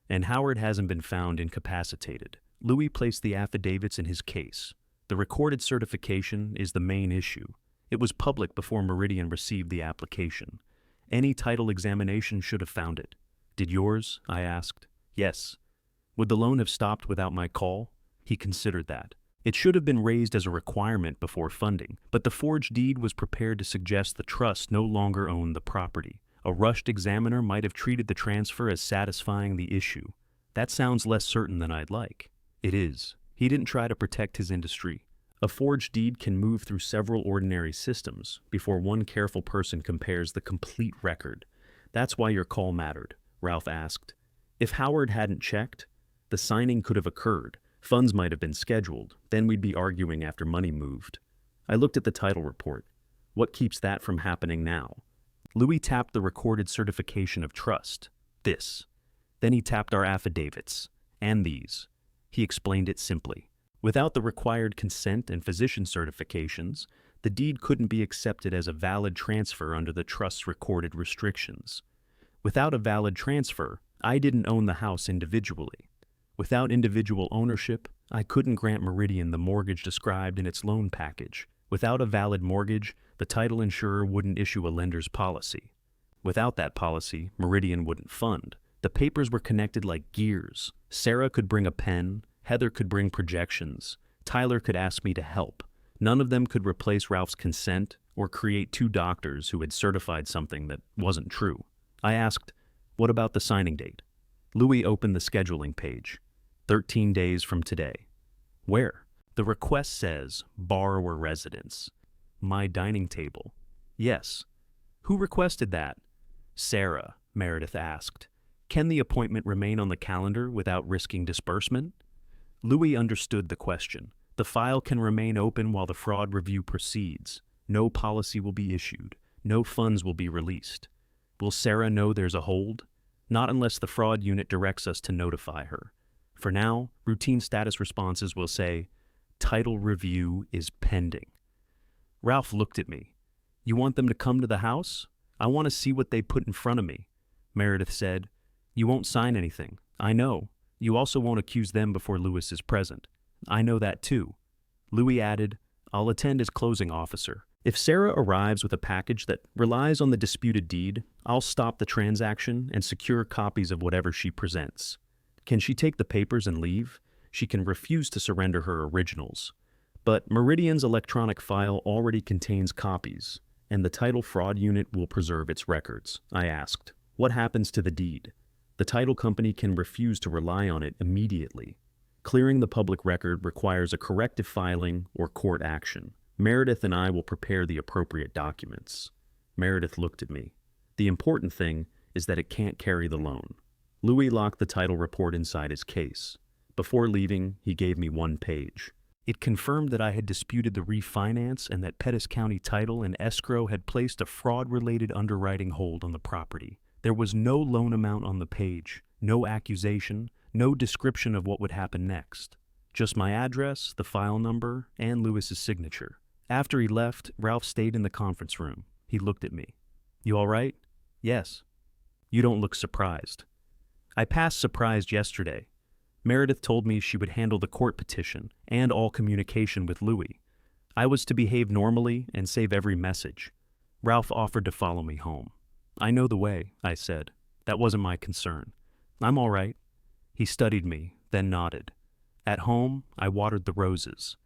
"And Howard hasn't been found incapacitated." Louis placed the affidavits in his case. The recorded certification is the main issue. It was public before Meridian received the application. Any title examination should have found it. "Did yours?" I asked. "Yes." "Would the loan have stopped without my call?" He considered that. It should have been raised as a requirement before funding, but the forged deed was prepared to suggest the trust no longer owned the property. A rushed examiner might have treated the transfer as satisfying the issue. That sounds less certain than I'd like. It is. He didn't try to protect his industry. A forged deed can move through several ordinary systems before one careful person compares the complete record. That's why your call mattered, Ralph asked. If Howard hadn't checked, the signing could have occurred. Funds might have been scheduled. Then we'd be arguing after money moved. I looked at the title report. What keeps that from happening now? Louis tapped the recorded certification of trust. This. Then he tapped our affidavits. And these. He explained it simply. Without the required consent and physician certifications, the deed couldn't be accepted as a valid transfer under the trust's recorded restrictions. Without a valid transfer, I didn't own the house individually. Without individual ownership, I couldn't grant Meridian the mortgage described in its loan package. Without a valid mortgage, the title insurer wouldn't issue a lender's policy. Without that policy, Meridian wouldn't fund. The papers were connected like gears. Sarah could bring a pen, Heather could bring projections, Tyler could ask me to help. None of them could replace Ralph's consent or create 2 doctors who had certified something that wasn't true. I asked, "What about the signing date?" Louis opened the scheduling page. 13 days from today. Where? The request says, borrower residence. My dining table. Yes. Who requested that? Sarah, Meredith asked. Can the appointment remain on the calendar without risking disbursement? Louis understood the question. The file can remain open while the fraud review proceeds. No policy will be issued. No funds will be released. Will Sarah know there's a hold? Not unless the fraud unit directs us to notify her. For now, routine status responses will say, title review is pending. Ralph looked at me. You want them to come to the house? I want to see what they put in front of me. Meredith said, you won't sign anything. I know. You also won't accuse them before Louis is present. I know that too. Louis added, I'll attend as closing officer. If Sarah arrives with a package that relies on the disputed deed, I'll stop the transaction and secure copies of whatever she presents. Can she take the papers and leave? She can refuse to surrender her originals. But Meridian's electronic file already contains copies, and the title fraud unit will preserve its records. I asked, What happens to the deed? The title company can refuse to rely on it immediately. Clearing the public record requires a corrective filing or court action. Meredith and I will prepare the appropriate documents. Meredith looked at me. The important thing is that it can't carry the loan. Louis locked the title report inside his case. Before leaving, he gave me one page. It confirmed that I had disputed the refinance and that Pettis County Title and Escrow had placed a fraud-related underwriting hold on the property. There was no loan amount on the page, no accusation, no description of what would happen next. Just my address, the file number, and Louis's signature. After he left, Ralph stayed in the conference room. He looked at me. "You all right?" "Yes." "You don't look surprised." "I passed surprised yesterday. Meredith told me she would handle the court petition and all communication with Louis. I was to behave normally and save every message. Ralph offered to follow me home. "I know the way," I said. That wasn't my concern. "I'm all right." He studied me, then nodded. At home, I watered the roses.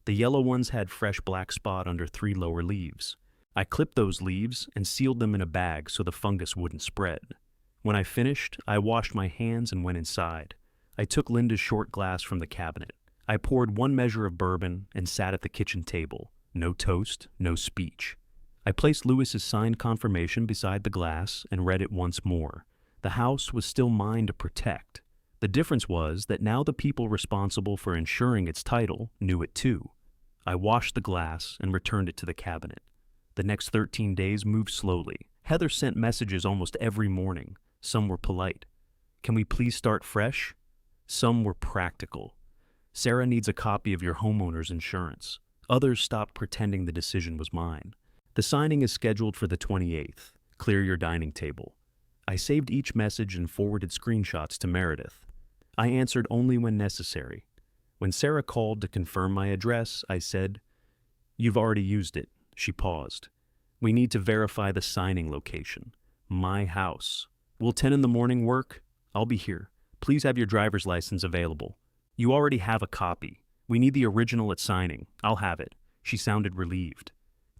The yellow ones had fresh black spot under 3 lower leaves. I clipped those leaves and sealed them in a bag so the fungus wouldn't spread. When I finished, I washed my hands and went inside. I took Linda's short glass from the cabinet. I poured 1 measure of bourbon and sat at the kitchen table. No toast, no speech. I placed Louis's signed confirmation beside the glass and read it once more. The house was still mine to protect. The difference was that now the people responsible for ensuring its title knew it too. I washed the glass and returned it to the cabinet. The next 13 days moved slowly. Heather sent messages almost every morning. Some were polite. "Can we please start fresh?" Some were practical. "Sarah needs a copy of your homeowner's insurance." Others stopped pretending the decision was mine. "The signing is scheduled for the 28th. Clear your dining table." I saved each message and forwarded screenshots to Meredith. I answered only when necessary. When Sarah called to confirm my address, I said, "You've already used it." She paused. "We need to verify the signing location. My house. Will 10 in the morning work? I'll be here. Please have your driver's license available." "You already have a copy. We need the original at signing. I'll have it." She sounded relieved.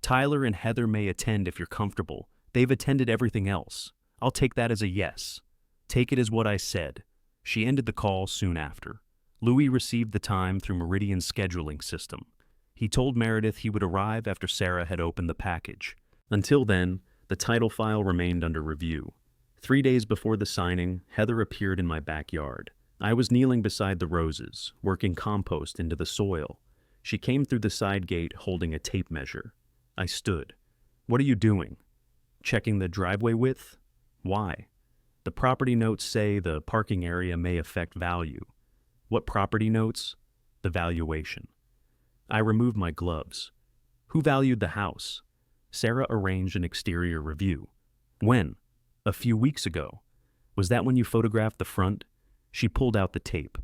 "Tyler and Heather may attend if you're comfortable. They've attended everything else. I'll take that as a yes. Take it as what I said." She ended the call soon after. Louis received the time through Meridian's scheduling system. He told Meredith he would arrive after Sarah had opened the package. Until then, the title file remained under review. 3 days before the signing, Heather appeared in my backyard. I was kneeling beside the roses, working compost into the soil. She came through the side gate holding a tape measure. I stood. "What are you doing?" "Checking the driveway width." "Why?" "The property notes say the parking area may affect value." "What property notes?" "The valuation." I removed my gloves. "Who valued the house?" "Sarah arranged an exterior review." "When?" "A few weeks ago." "Was that when you photographed the front?" She pulled out the tape.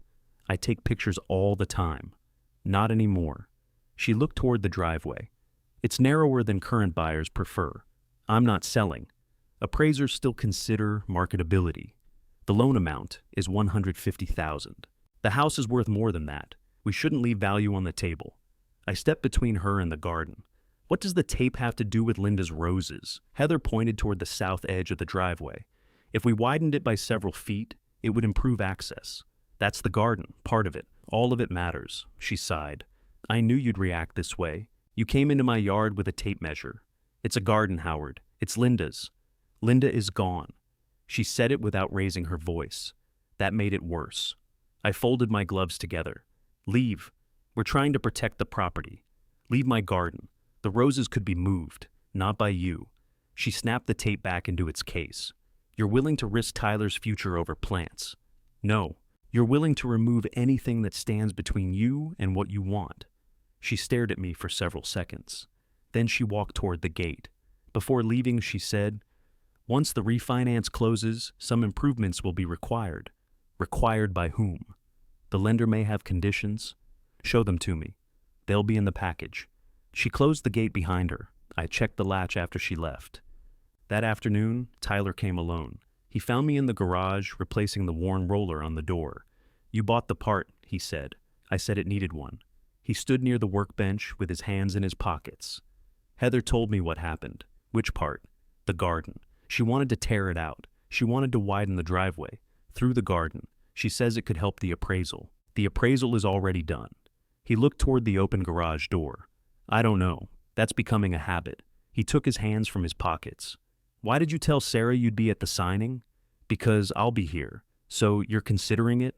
"I take pictures all the time." "Not anymore." She looked toward the driveway. "It's narrower than current buyers prefer. I'm not selling. Appraisers still consider marketability. The loan amount is $150,000. The house is worth more than that. We shouldn't leave value on the table." I stepped between her and the garden. "What does the tape have to do with Linda's roses?" Heather pointed toward the south edge of the driveway. "If we widened it by several feet, it would improve access. That's the garden, part of it. All of it matters." She sighed. "I knew you'd react this way. You came into my yard with a tape measure. It's a garden, Howard. It's Linda's. Linda is gone." She said it without raising her voice. That made it worse. I folded my gloves together. "Leave. We're trying to protect the property. Leave my garden. The roses could be moved, not by you." She snapped the tape back into its case. "You're willing to risk Tyler's future over plants." "No. You're willing to remove anything that stands between you and what you want." She stared at me for several seconds. Then she walked toward the gate. Before leaving, she said, "Once the refinance closes, some improvements will be required." "Required by whom?" "The lender may have conditions." "Show them to me. They'll be in the package." She closed the gate behind her. I checked the latch after she left. That afternoon, Tyler came alone. He found me in the garage, replacing the worn roller on the door. "You bought the part," he said. I said it needed one. He stood near the workbench with his hands in his pockets. "Heather told me what happened." "Which part?" "The garden. She wanted to tear it out. She wanted to widen the driveway, through the garden. She says it could help the appraisal. The appraisal is already done. He looked toward the open garage door. I don't know. That's becoming a habit. He took his hands from his pockets. Why did you tell Sarah you'd be at the signing? Because I'll be here. So you're considering it?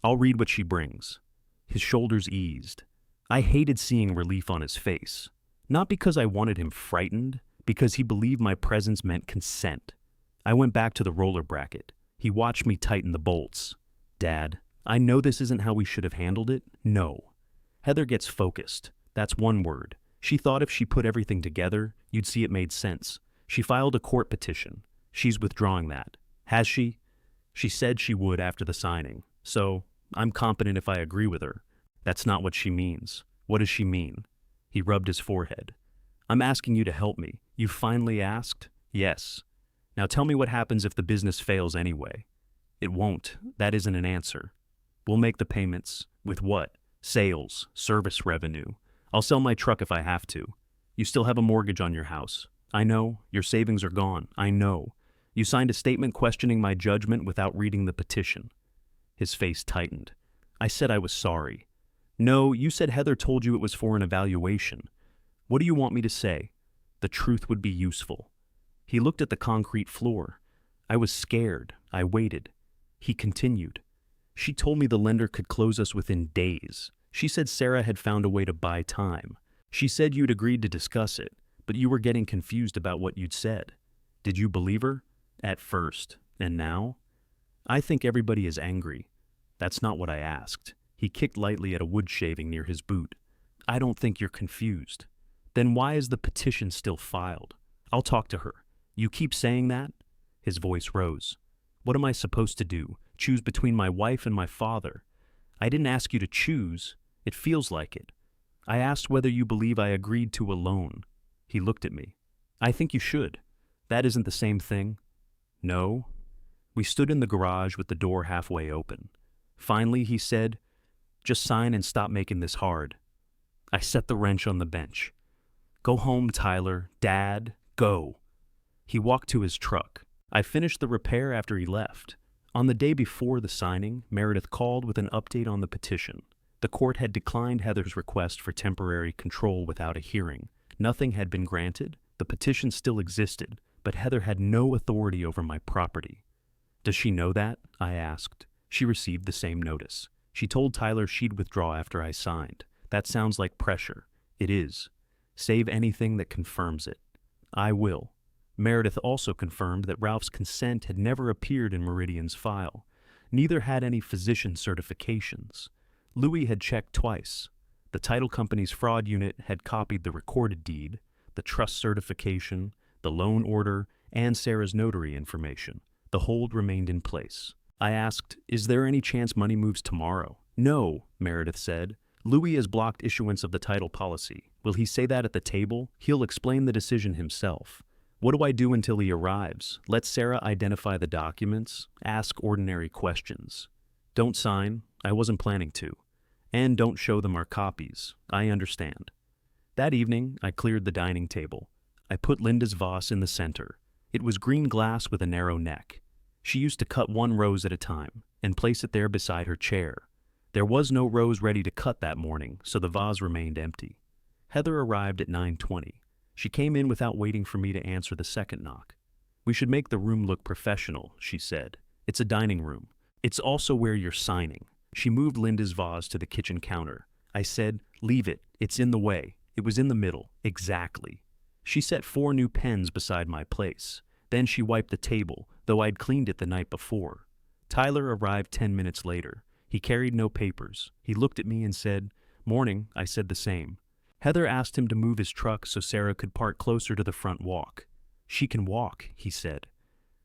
I'll read what she brings. His shoulders eased. I hated seeing relief on his face. Not because I wanted him frightened, because he believed my presence meant consent. I went back to the roller bracket. He watched me tighten the bolts. Dad, I know this isn't how we should have handled it. No. Heather gets focused. That's one word. She thought if she put everything together, you'd see it made sense. She filed a court petition. She's withdrawing that. Has she? She said she would after the signing. So, I'm confident if I agree with her. That's not what she means. What does she mean? He rubbed his forehead. I'm asking you to help me. You finally asked? Yes. Now tell me what happens if the business fails anyway. It won't. That isn't an answer. We'll make the payments. With what? Sales, service revenue. I'll sell my truck if I have to. You still have a mortgage on your house. I know. Your savings are gone. I know. You signed a statement questioning my judgment without reading the petition. His face tightened. I said I was sorry. No, you said Heather told you it was for an evaluation. What do you want me to say? The truth would be useful. He looked at the concrete floor. I was scared. I waited. He continued. She told me the lender could close us within days. She said Sarah had found a way to buy time. She said you'd agreed to discuss it, but you were getting confused about what you'd said. Did you believe her? At first. And now? I think everybody is angry. That's not what I asked. He kicked lightly at a wood shaving near his boot. I don't think you're confused. Then why is the petition still filed? I'll talk to her. You keep saying that? His voice rose. What am I supposed to do? Choose between my wife and my father? I didn't ask you to choose. It feels like it. I asked whether you believe I agreed to a loan. He looked at me. I think you should. That isn't the same thing. No. We stood in the garage with the door halfway open. Finally, he said, just sign and stop making this hard. I set the wrench on the bench. Go home, Tyler. Dad, go. He walked to his truck. I finished the repair after he left. On the day before the signing, Meredith called with an update on the petition. The court had declined Heather's request for temporary control without a hearing. Nothing had been granted. The petition still existed, but Heather had no authority over my property. Does she know that? I asked. She received the same notice. She told Tyler she'd withdraw after I signed. That sounds like pressure. It is. Save anything that confirms it. I will. Meredith also confirmed that Ralph's consent had never appeared in Meridian's file. Neither had any physician certifications. Louis had checked twice. The title company's fraud unit had copied the recorded deed, the trust certification, the loan order, and Sarah's notary information. The hold remained in place. I asked, is there any chance money moves tomorrow? No, Meredith said. Louis has blocked issuance of the title policy. Will he say that at the table? He'll explain the decision himself. What do I do until he arrives? Let Sarah identify the documents, ask ordinary questions. Don't sign. I wasn't planning to. And don't show them our copies. I understand. That evening, I cleared the dining table. I put Linda's vase in the center. It was green glass with a narrow neck. She used to cut one rose at a time and place it there beside her chair. There was no rose ready to cut that morning, so the vase remained empty. Heather arrived at 9:20. She came in without waiting for me to answer the second knock. We should make the room look professional, she said. It's a dining room. It's also where you're signing. She moved Linda's vase to the kitchen counter. I said, leave it. It's in the way. It was in the middle. Exactly. She set 4 new pens beside my place. Then she wiped the table, though I'd cleaned it the night before. Tyler arrived 10 minutes later. He carried no papers. He looked at me and said, morning. I said the same. Heather asked him to move his truck so Sarah could park closer to the front walk. She can walk, he said.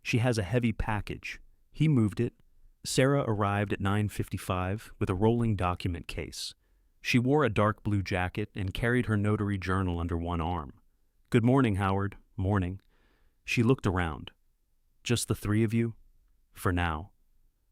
She has a heavy package. He moved it. Sarah arrived at 9:55 with a rolling document case. She wore a dark blue jacket and carried her notary journal under one arm. Good morning, Howard. Morning. She looked around. Just the 3 of you? For now.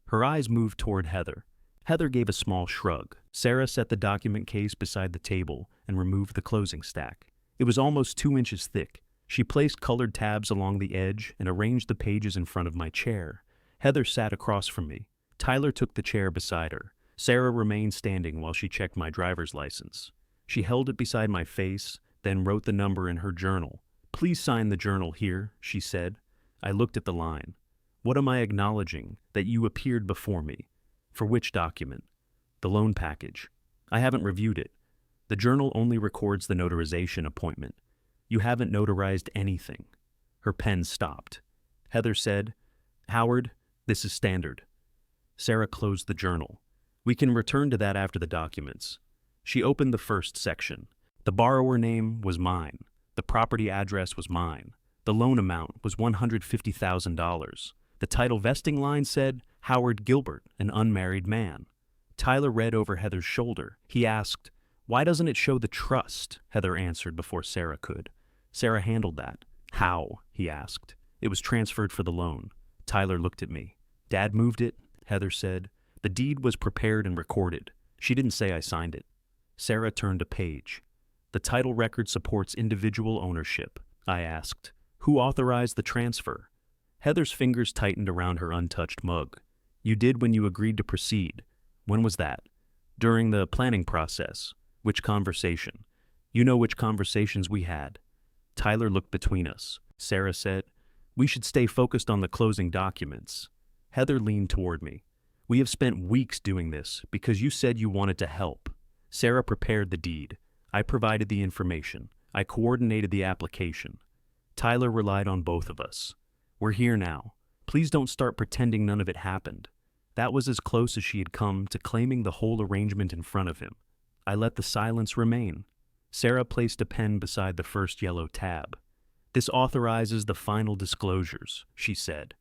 Her eyes moved toward Heather. Heather gave a small shrug. Sarah set the document case beside the table and removed the closing stack. It was almost 2 inches thick. She placed colored tabs along the edge and arranged the pages in front of my chair. Heather sat across from me. Tyler took the chair beside her. Sarah remained standing while she checked my driver's license. She held it beside my face, then wrote the number in her journal. "Please sign the journal here," she said. I looked at the line. "What am I acknowledging? That you appeared before me." "For which document?" "The loan package." "I haven't reviewed it." "The journal only records the notarization appointment. You haven't notarized anything." Her pen stopped. Heather said, "Howard, this is standard." Sarah closed the journal. "We can return to that after the documents." She opened the first section. The borrower name was mine. The property address was mine. The loan amount was $150,000. The title vesting line said, "Howard Gilbert, an unmarried man." Tyler read over Heather's shoulder. He asked, "Why doesn't it show the trust?" Heather answered before Sarah could. Sarah handled that. "How?" he asked. "It was transferred for the loan." Tyler looked at me. "Dad moved it," Heather said. "The deed was prepared and recorded. She didn't say I signed it." Sarah turned a page. "The title record supports individual ownership," I asked. "Who authorized the transfer?" Heather's fingers tightened around her untouched mug. "You did when you agreed to proceed." "When was that?" "During the planning process." "Which conversation?" "You know which conversations we had." Tyler looked between us. Sarah said, "We should stay focused on the closing documents." Heather leaned toward me. "We have spent weeks doing this because you said you wanted to help." Sarah prepared the deed. I provided the information. I coordinated the application. Tyler relied on both of us. "We're here now. Please don't start pretending none of it happened." That was as close as she had come to claiming the whole arrangement in front of him. I let the silence remain. Sarah placed a pen beside the first yellow tab. "This authorizes the final disclosures," she said.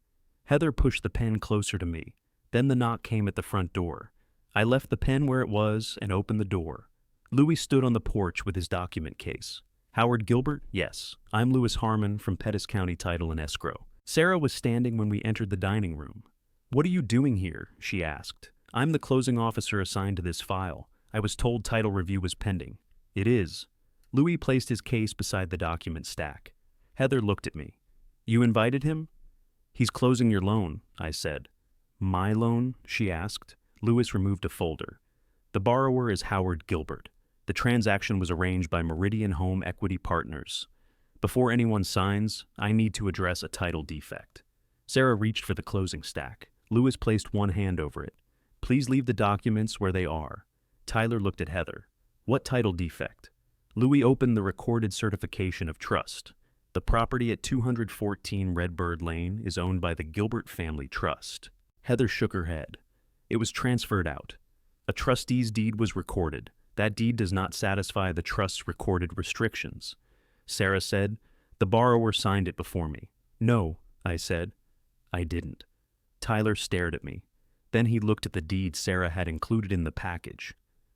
Heather pushed the pen closer to me. Then the knock came at the front door. I left the pen where it was and opened the door. Louis stood on the porch with his document case. "Howard Gilbert? Yes. I'm Louis Harmon from Pettis County Title and Escrow." Sarah was standing when we entered the dining room. "What are you doing here?" she asked. "I'm the closing officer assigned to this file. I was told title review was pending." "It is." Louis placed his case beside the document stack. Heather looked at me. "You invited him?" "He's closing your loan," I said. "My loan?" she asked. Louis removed a folder. "The borrower is Howard Gilbert. The transaction was arranged by Meridian Home Equity Partners. Before anyone signs, I need to address a title defect." Sarah reached for the closing stack. Louis placed one hand over it. "Please leave the documents where they are." Tyler looked at Heather. "What title defect?" Louis opened the recorded certification of trust. "The property at 214 Redbird Lane is owned by the Gilbert Family Trust." Heather shook her head. "It was transferred out. A trustee's deed was recorded. That deed does not satisfy the trust's recorded restrictions." Sarah said, "The borrower signed it before me." "No," I said. "I didn't." Tyler stared at me. Then he looked at the deed Sarah had included in the package.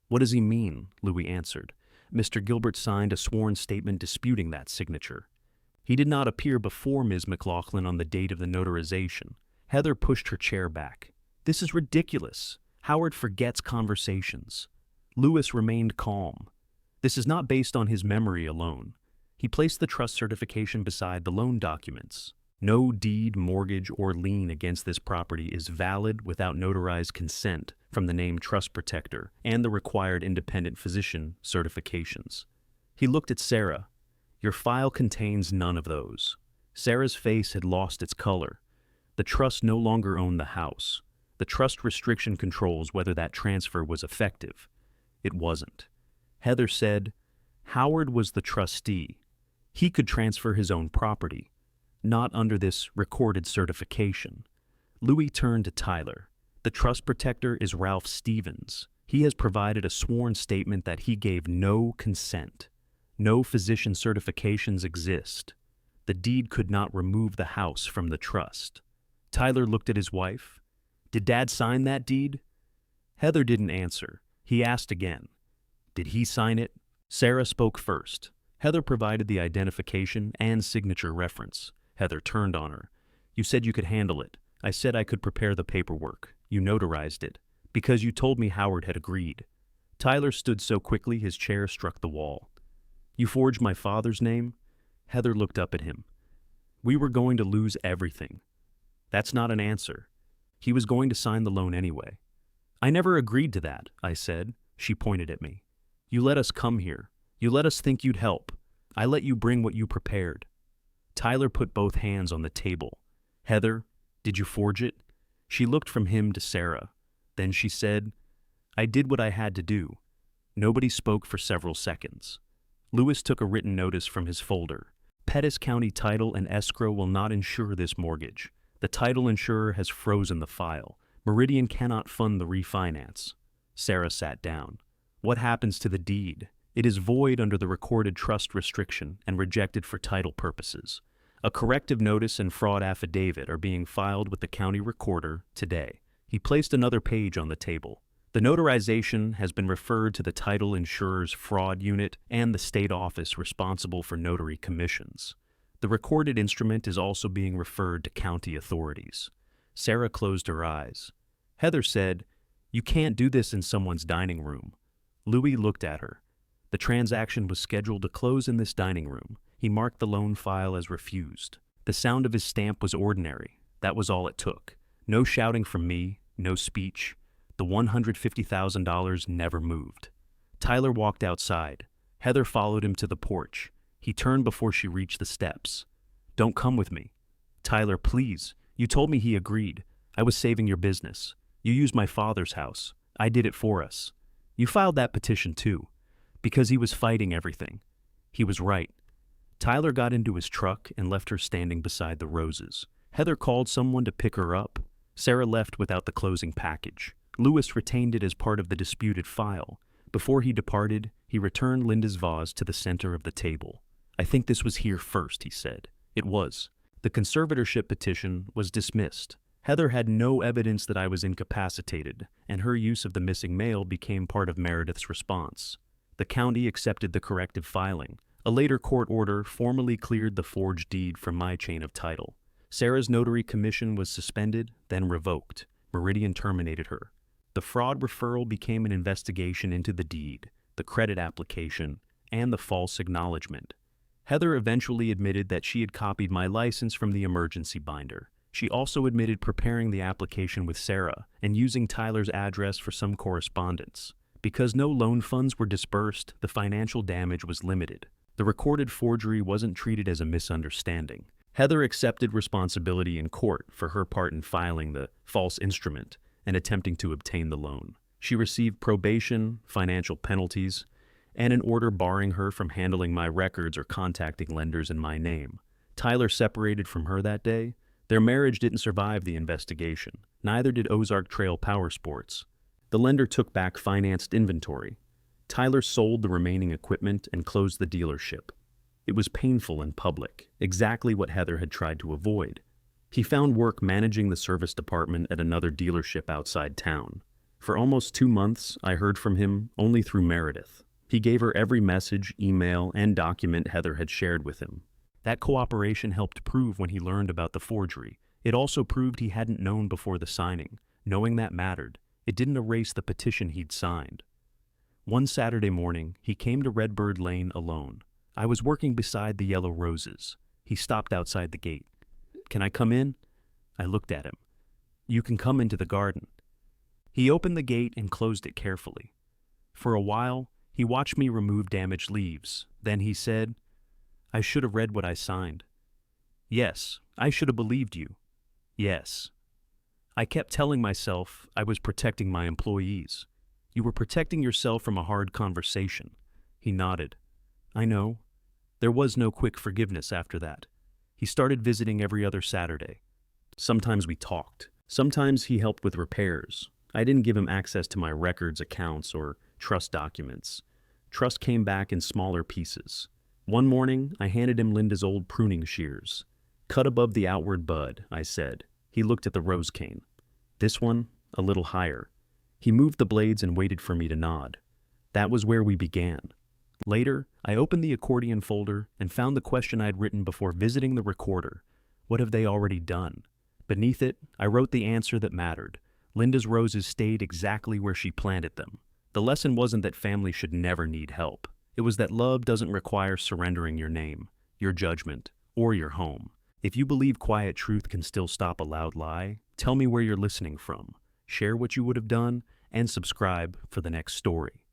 "What does he mean?" Louis answered. "Mr. Gilbert signed a sworn statement disputing that signature. He did not appear before Ms. McLaughlin on the date of the notarization." Heather pushed her chair back. "This is ridiculous. Howard forgets conversations." Louis remained calm. "This is not based on his memory alone." He placed the trust certification beside the loan documents. "No deed, mortgage, or lien against this property is valid without notarized consent from the named trust protector and the required independent physician certifications." He looked at Sarah. "Your file contains none of those." Sarah's face had lost its color. The trust no longer owned the house. The trust restriction controls whether that transfer was effective. It wasn't. Heather said, "Howard was the trustee. He could transfer his own property, not under this recorded certification." Louis turned to Tyler. "The trust protector is Ralph Stevens. He has provided a sworn statement that he gave no consent. No physician certifications exist. The deed could not remove the house from the trust." Tyler looked at his wife. "Did Dad sign that deed?" Heather didn't answer. He asked again. "Did he sign it?" Sarah spoke first. Heather provided the identification and signature reference. Heather turned on her. "You said you could handle it. I said I could prepare the paperwork. You notarized it. Because you told me Howard had agreed." Tyler stood so quickly his chair struck the wall. "You forged my father's name?" Heather looked up at him. We were going to lose everything. That's not an answer. He was going to sign the loan anyway. I never agreed to that, I said. She pointed at me. You let us come here. You let us think you'd help. I let you bring what you prepared. Tyler put both hands on the table. Heather, did you forge it? She looked from him to Sarah. Then she said, I did what I had to do. Nobody spoke for several seconds. Lewis took a written notice from his folder. Pettis County Title and Escrow will not insure this mortgage. The title insurer has frozen the file. Meridian cannot fund the refinance. Sarah sat down. What happens to the deed? It is void under the recorded trust restriction and rejected for title purposes. A corrective notice and fraud affidavit are being filed with the county recorder today. He placed another page on the table. The notarization has been referred to the title insurer's fraud unit and the state office responsible for notary commissions. The recorded instrument is also being referred to county authorities. Sarah closed her eyes. Heather said, You can't do this in someone's dining room. Louis looked at her. The transaction was scheduled to close in this dining room. He marked the loan file as refused. The sound of his stamp was ordinary. That was all it took. No shouting from me, no speech. The $150,000 never moved. Tyler walked outside. Heather followed him to the porch. He turned before she reached the steps. Don't come with me. Tyler, please. You told me he agreed. I was saving your business. You used my father's house. I did it for us. You filed that petition too. Because he was fighting everything. He was right. Tyler got into his truck and left her standing beside the roses. Heather called someone to pick her up. Sarah left without the closing package. Lewis retained it as part of the disputed file. Before he departed, he returned Linda's vase to the center of the table. I think this was here first, he said. It was. The conservatorship petition was dismissed. Heather had no evidence that I was incapacitated, and her use of the missing mail became part of Meredith's response. The county accepted the corrective filing. A later court order formally cleared the forged deed from my chain of title. Sarah's notary commission was suspended, then revoked. Meridian terminated her. The fraud referral became an investigation into the deed, the credit application, and the false acknowledgement. Heather eventually admitted that she had copied my license from the emergency binder. She also admitted preparing the application with Sarah and using Tyler's address for some correspondence. Because no loan funds were disbursed, the financial damage was limited. The recorded forgery wasn't treated as a misunderstanding. Heather accepted responsibility in court for her part in filing the false instrument and attempting to obtain the loan. She received probation, financial penalties, and an order barring her from handling my records or contacting lenders in my name. Tyler separated from her that day. Their marriage didn't survive the investigation. Neither did Ozark Trail Power Sports. The lender took back financed inventory. Tyler sold the remaining equipment and closed the dealership. It was painful and public, exactly what Heather had tried to avoid. He found work managing the service department at another dealership outside town. For almost 2 months, I heard from him only through Meredith. He gave her every message, email, and document Heather had shared with him. That cooperation helped prove when he learned about the forgery. It also proved he hadn't known before the signing. Knowing that mattered. It didn't erase the petition he'd signed. One Saturday morning, he came to Redbird Lane alone. I was working beside the yellow roses. He stopped outside the gate. Can I come in? I looked at him. You can come into the garden. He opened the gate and closed it carefully. For a while, he watched me remove damaged leaves. Then he said, I should have read what I signed. Yes, I should have believed you. Yes. I kept telling myself I was protecting my employees. You were protecting yourself from a hard conversation. He nodded. I know. There was no quick forgiveness after that. He started visiting every other Saturday. Sometimes we talked. Sometimes he helped with repairs. I didn't give him access to my records, accounts, or trust documents. Trust came back in smaller pieces. One morning, I handed him Linda's old pruning shears. Cut above the outward bud, I said. He looked at the rose cane. This one, a little higher. He moved the blades and waited for me to nod. That was where we began. Later, I opened the accordion folder and found the question I'd written before visiting the recorder. What have they already done? Beneath it, I wrote the answer that mattered. Linda's roses stayed exactly where she planted them. The lesson wasn't that family should never need help. It was that love doesn't require surrendering your name. your judgment, or your home. If you believe quiet truth can still stop a loud lie, tell me where you're listening from. Share what you would have done, and subscribe for the next story.